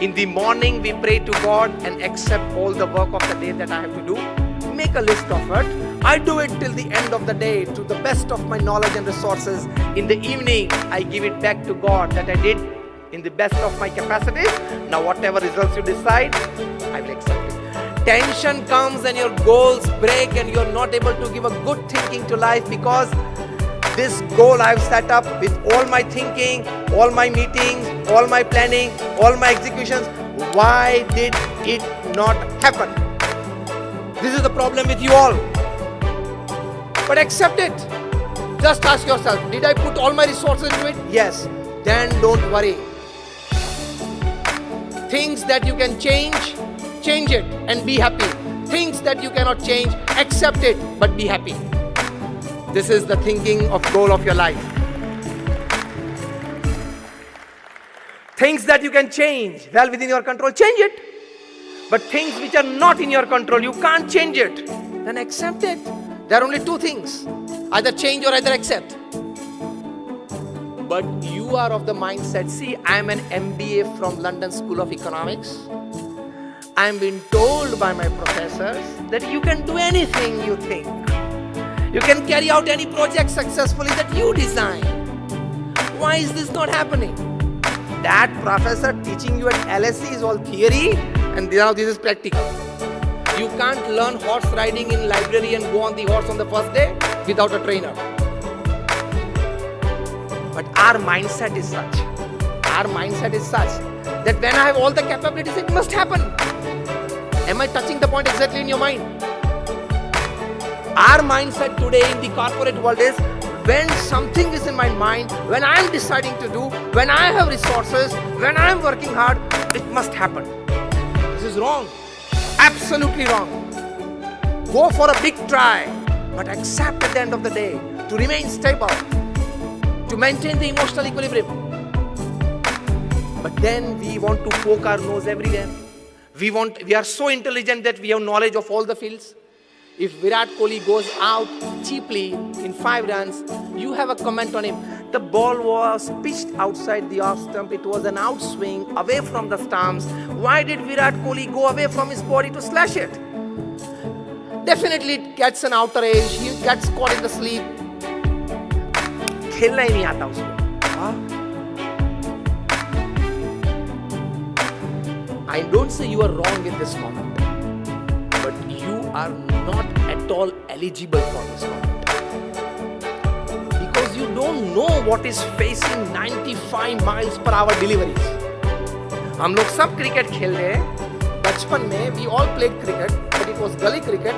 in the morning we pray to God and accept all the work of the day that I have to do. Make a list of it. I do it till the end of the day to the best of my knowledge and resources. In the evening, I give it back to God that I did in the best of my capacities. Now whatever results you decide, I will accept it. Tension comes and your goals break and you're not able to give a good thinking to life because this goal I've set up with all my thinking, all my meetings, all my planning, all my executions, why did it not happen? This is the problem with you all. But accept it. Just ask yourself, did I put all my resources into it? Yes. Then don't worry. Things that you can change, change it and be happy. Things that you cannot change, accept it but be happy. This is the thinking of goal of your life. Things that you can change, well within your control, change it. But things which are not in your control, you can't change it, then accept it. There are only two things, either change or either accept. But you are of the mindset, see, I am an MBA from London School of Economics. I am being told by my professors that you can do anything you think. You can carry out any project successfully that you design. Why is this not happening? That professor teaching you at LSE is all theory and now this is practical. You can't learn horse riding in library and go on the horse on the first day without a trainer. But our mindset is such. Our mindset is such that when I have all the capabilities, it must happen. Am I touching the point exactly in your mind? Our mindset today in the corporate world is when something is in my mind, when I am deciding to do, when I have resources, when I am working hard, it must happen. This is wrong. Absolutely wrong. Go for a big try, but accept at the end of the day to remain stable, to maintain the emotional equilibrium. But then we want to poke our nose everywhere. We are so intelligent that we have knowledge of all the fields. If Virat Kohli goes out cheaply in 5 runs, you have a comment on him. The ball was pitched outside the off stump. It was an outswing away from the stumps. Why did Virat Kohli go away from his body to slash it? Definitely it gets an outrage, he gets caught in the sleep. खेलना ही नहीं आता उसको. I don't say you are wrong in this comment, but you are not at all eligible for this comment. Because you don't know what is facing 95 miles per hour deliveries. हम लोग सब cricket खेल रहे हैं. बचपन में we all played cricket, but it was gully cricket,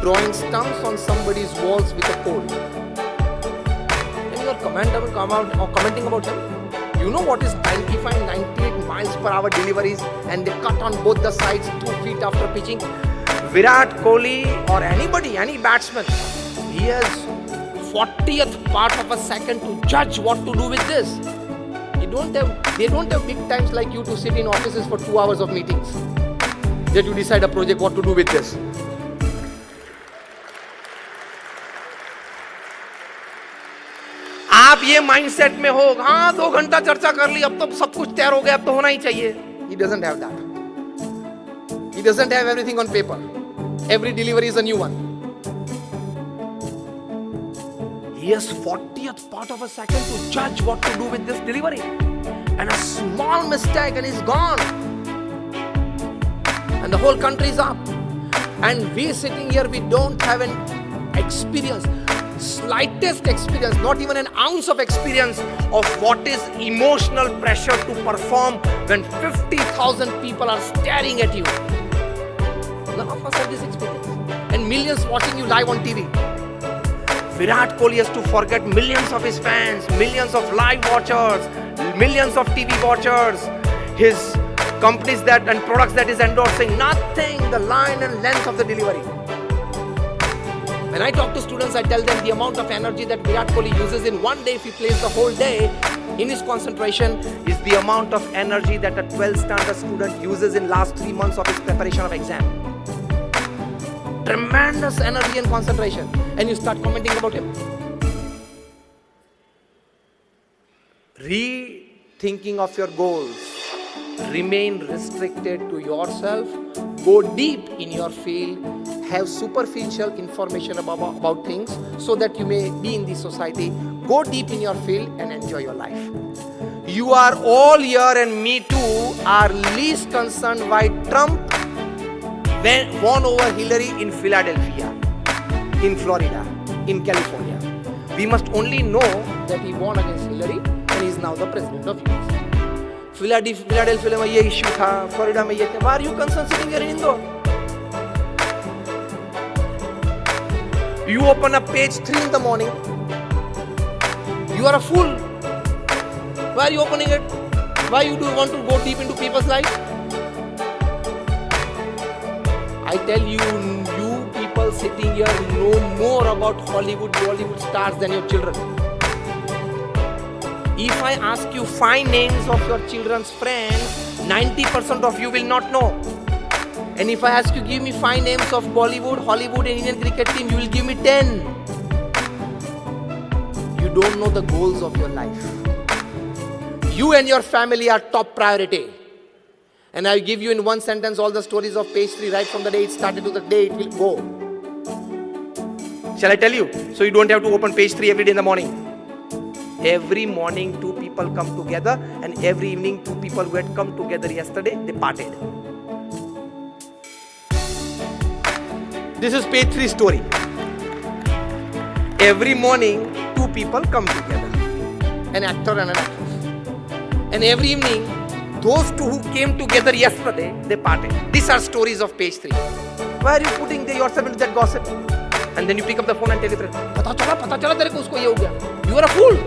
drawing stumps on somebody's walls with a pole. And you are commenting about him. You know what is 95, 98 miles per hour deliveries, and they cut on both the sides 2 feet after pitching. Virat Kohli or anybody, any batsman, he has 40th part of a second to judge what to do with this. They don't have big times like you to sit in offices for 2 hours of meetings. That you decide a project what to do with this. आप ये mindset में हो, हाँ 2 घंटा चर्चा कर ली, अब तो सब कुछ तैयार हो गया, अब तो होना ही चाहिए. He doesn't have that. He doesn't have everything on paper. Every delivery is a new one. He has 40th part of a second to judge what to do with this delivery. And a small mistake and he's gone. And the whole country is up. And we sitting here, we don't have an experience. Slightest experience, not even an ounce of experience of what is emotional pressure to perform when 50,000 people are staring at you. None of us have this experience. And millions watching you live on TV. Virat Kohli has to forget millions of his fans, millions of live watchers, millions of TV watchers, his companies and products that is endorsing. Nothing, the line and length of the delivery. When I talk to students, I tell them the amount of energy that Virat Kohli uses in one day, if he plays the whole day in his concentration, is the amount of energy that a 12th standard student uses in last 3 months of his preparation of exam. Tremendous energy and concentration. And you start commenting about him. Rethinking of your goals. Remain restricted to yourself. Go deep in your field. Have superficial information about things so that you may be in the society. Go deep in your field and enjoy your life. You are all here, and me too, are least concerned why Trump won over Hillary in Philadelphia, in Florida, in California. We must only know that he won against Hillary and he is now the president of US. Philadelphia में ये issue था, Florida में ये था. Why are you concerned sitting here in Indore? You open up page 3 in the morning. You are a fool. Why are you opening it? Why you do want to go deep into people's lives? I tell you, you people sitting here know more about Hollywood, Bollywood stars than your children. If I ask you 5 names of your children's friends, 90% of you will not know. And if I ask you give me 5 names of Bollywood, Hollywood and Indian cricket team, you will give me 10. You don't know the goals of your life. You and your family are top priority. And I give you in one sentence all the stories of page 3 right from the day it started to the day it will go. Shall I tell you? So you don't have to open page 3 every day in the morning. Every morning 2 people come together, and every evening 2 people who had come together yesterday, they parted. This is page 3 story. Every morning 2 people come together, an actor and an actress. And every evening, those 2 who came together yesterday, they parted. These are stories of page 3. Why are you putting yourself into that gossip? And then you pick up the phone and tell your friend, पता चला तेरे को उसको ये हो गया. You are a fool.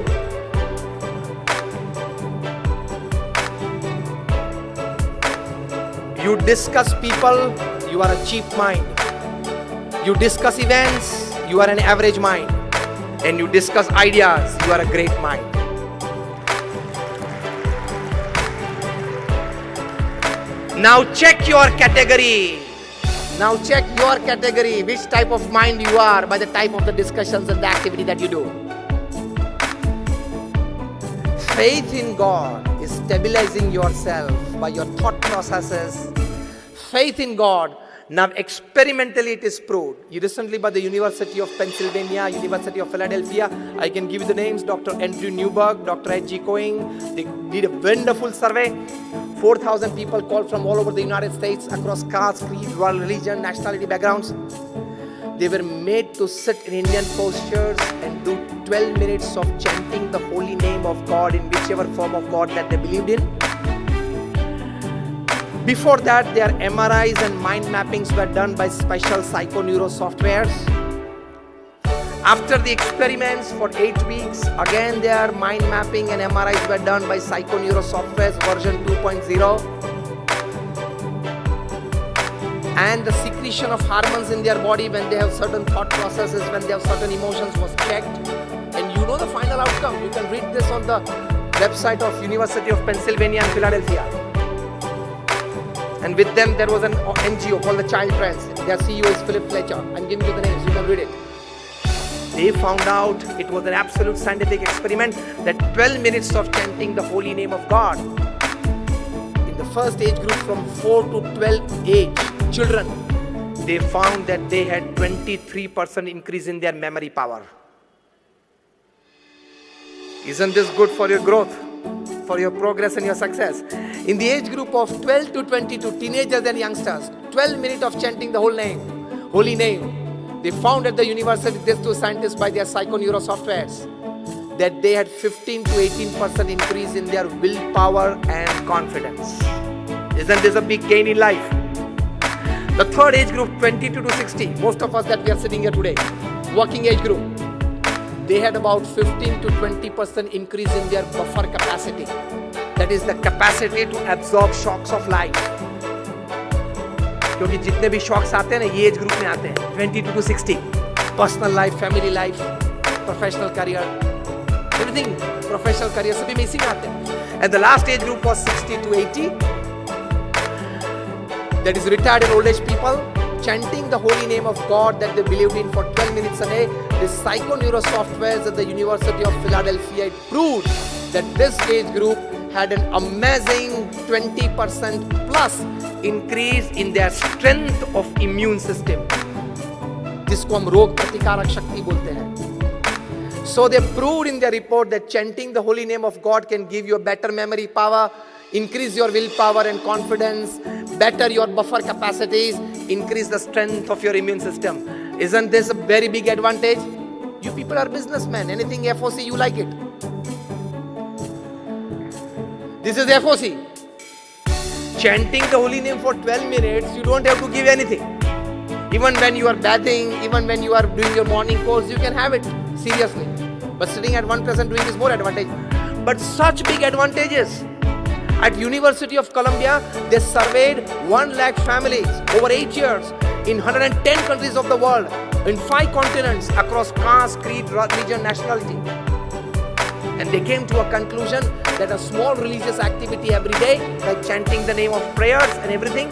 You discuss people, you are a cheap mind. You discuss events, you are an average mind. And you discuss ideas, you are a great mind. Now check your category. Now check your category, which type of mind you are by the type of the discussions and the activity that you do. Faith in God is stabilizing yourself by your thought processes. Faith in God Now experimentally it is proved. Recently by the University of Pennsylvania, University of Philadelphia, I can give you the names, Dr. Andrew Newberg, Dr. H.G. Coing, they did a wonderful survey. 4,000 people called from all over the United States, across caste, creed, religion, nationality, backgrounds. They were made to sit in Indian postures and do 12 minutes of chanting the holy name of God in whichever form of God that they believed in. Before that, their MRIs and mind mappings were done by special psychoneuro softwares. After the experiments for 8 weeks, again their mind mapping and MRIs were done by psychoneuro softwares version 2.0. And the secretion of hormones in their body when they have certain thought processes, when they have certain emotions was checked. And you know the final outcome. You can read this on the website of University of Pennsylvania and Philadelphia. And with them there was an NGO called the Child Friends. Their CEO is Philip Fletcher. I'm giving you the names, you can read it. They found out it was an absolute scientific experiment that 12 minutes of chanting the holy name of God in the first age group from 4 to 12 age children, they found that they had 23% increase in their memory power. Isn't this good for your growth, for your progress and your success? In the age group of 12 to 22, teenagers and youngsters, 12 minutes of chanting the holy name, they found at the university, these two scientists by their psychoneuro softwares, that they had 15 to 18% increase in their willpower and confidence. Isn't this a big gain in life? The third age group, 22 to 60, most of us that we are sitting here today, working age group, they had about 15 to 20% increase in their buffer capacity. That is the capacity to absorb shocks of life. क्योंकि जितने भी shocks आते हैं ना ये age group में आते हैं 22 to 60, personal life, family life, professional career, everything, professional career सभी में इसी में आते हैं. And the last age group was 60 to 80. That is retired and old age people chanting the holy name of God that they believed in for 12 minutes a day. The psychoneuro softwares at the University of Philadelphia proved that this age group had an amazing 20% plus increase in their strength of immune system, जिसको हम रोग प्रतिकारक शक्ति बोलते हैं. So they proved in their report that chanting the holy name of God can give you a better memory power, increase your willpower and confidence, better your buffer capacities, increase the strength of your immune system. Isn't this a very big advantage? You people are businessmen. Anything FOC, you like it. This is FOC. Chanting the holy name for 12 minutes, you don't have to give anything. Even when you are bathing, even when you are doing your morning course, you can have it. Seriously. But sitting at one place and doing is more advantage. But such big advantages. At University of Columbia, they surveyed 1 lakh families over 8 years in 110 countries of the world, in 5 continents, across caste, creed, religion, nationality. And they came to a conclusion that a small religious activity every day, like chanting the name of prayers and everything,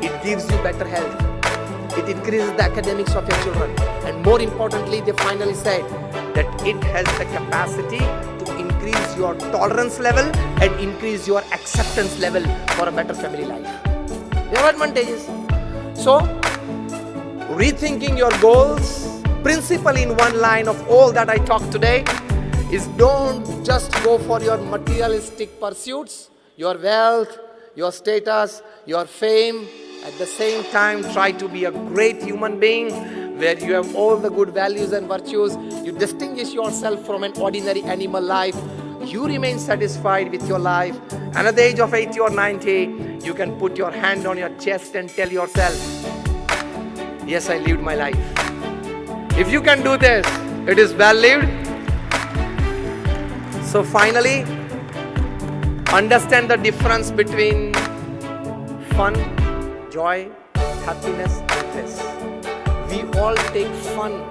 it gives you better health. It increases the academics of your children. And more importantly, they finally said that it has the capacity to increase your tolerance level and increase your acceptance level for a better family life. There are advantages. So, rethinking your goals, principle in one line of all that I talked today is don't just go for your materialistic pursuits, your wealth, your status, your fame. At the same time, try to be a great human being where you have all the good values and virtues. You distinguish yourself from an ordinary animal life. You remain satisfied with your life. And at the age of 80 or 90, you can put your hand on your chest and tell yourself, yes, I lived my life. If you can do this, it is well lived. So finally, understand the difference between fun, joy, happiness, and bliss. We all take fun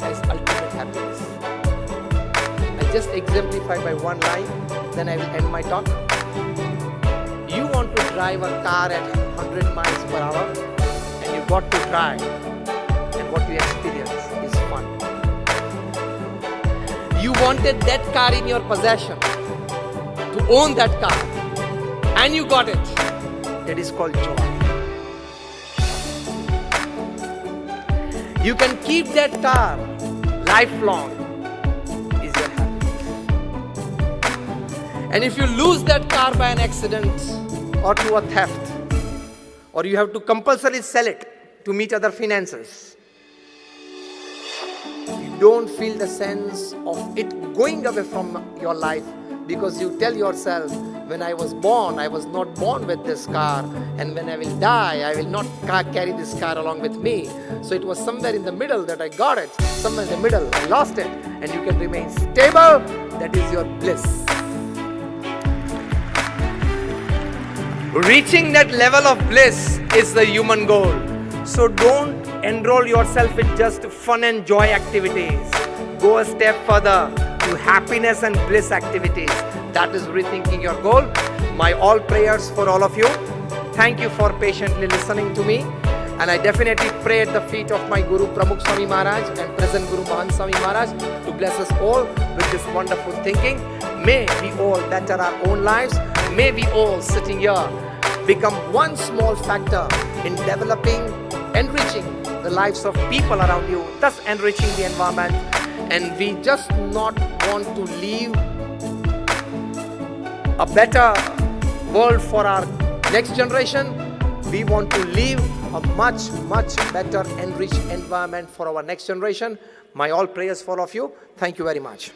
as ultimate happiness. I just exemplified by one line, then I will end my talk. You want to drive a car at 100 miles per hour, and you got to try, and what you experience is fun. You wanted that car in your possession, to own that car, and you got it. That is called joy. You can keep that car lifelong, is your happiness. And if you lose that car by an accident or to a theft, or you have to compulsorily sell it to meet other finances, you don't feel the sense of it going away from your life, because you tell yourself, when I was born, I was not born with this car, and when I will die, I will not carry this car along with me. So it was somewhere in the middle that I got it, somewhere in the middle I lost it, and you can remain stable. That is your bliss. Reaching that level of bliss is the human goal. So don't enroll yourself in just fun and joy activities. Go a step further to happiness and bliss activities. That is rethinking your goal. My all prayers for all of you. Thank you for patiently listening to me. And I definitely pray at the feet of my Guru Pramukh Swami Maharaj and present Guru Mahant Swami Maharaj to bless us all with this wonderful thinking. May we all better our own lives. May we all sitting here become one small factor in developing, enriching the lives of people around you, thus enriching the environment. And we just not want to leave a better world for our next generation. We want to leave a much, much better enriched environment for our next generation. My all prayers for all of you. Thank you very much.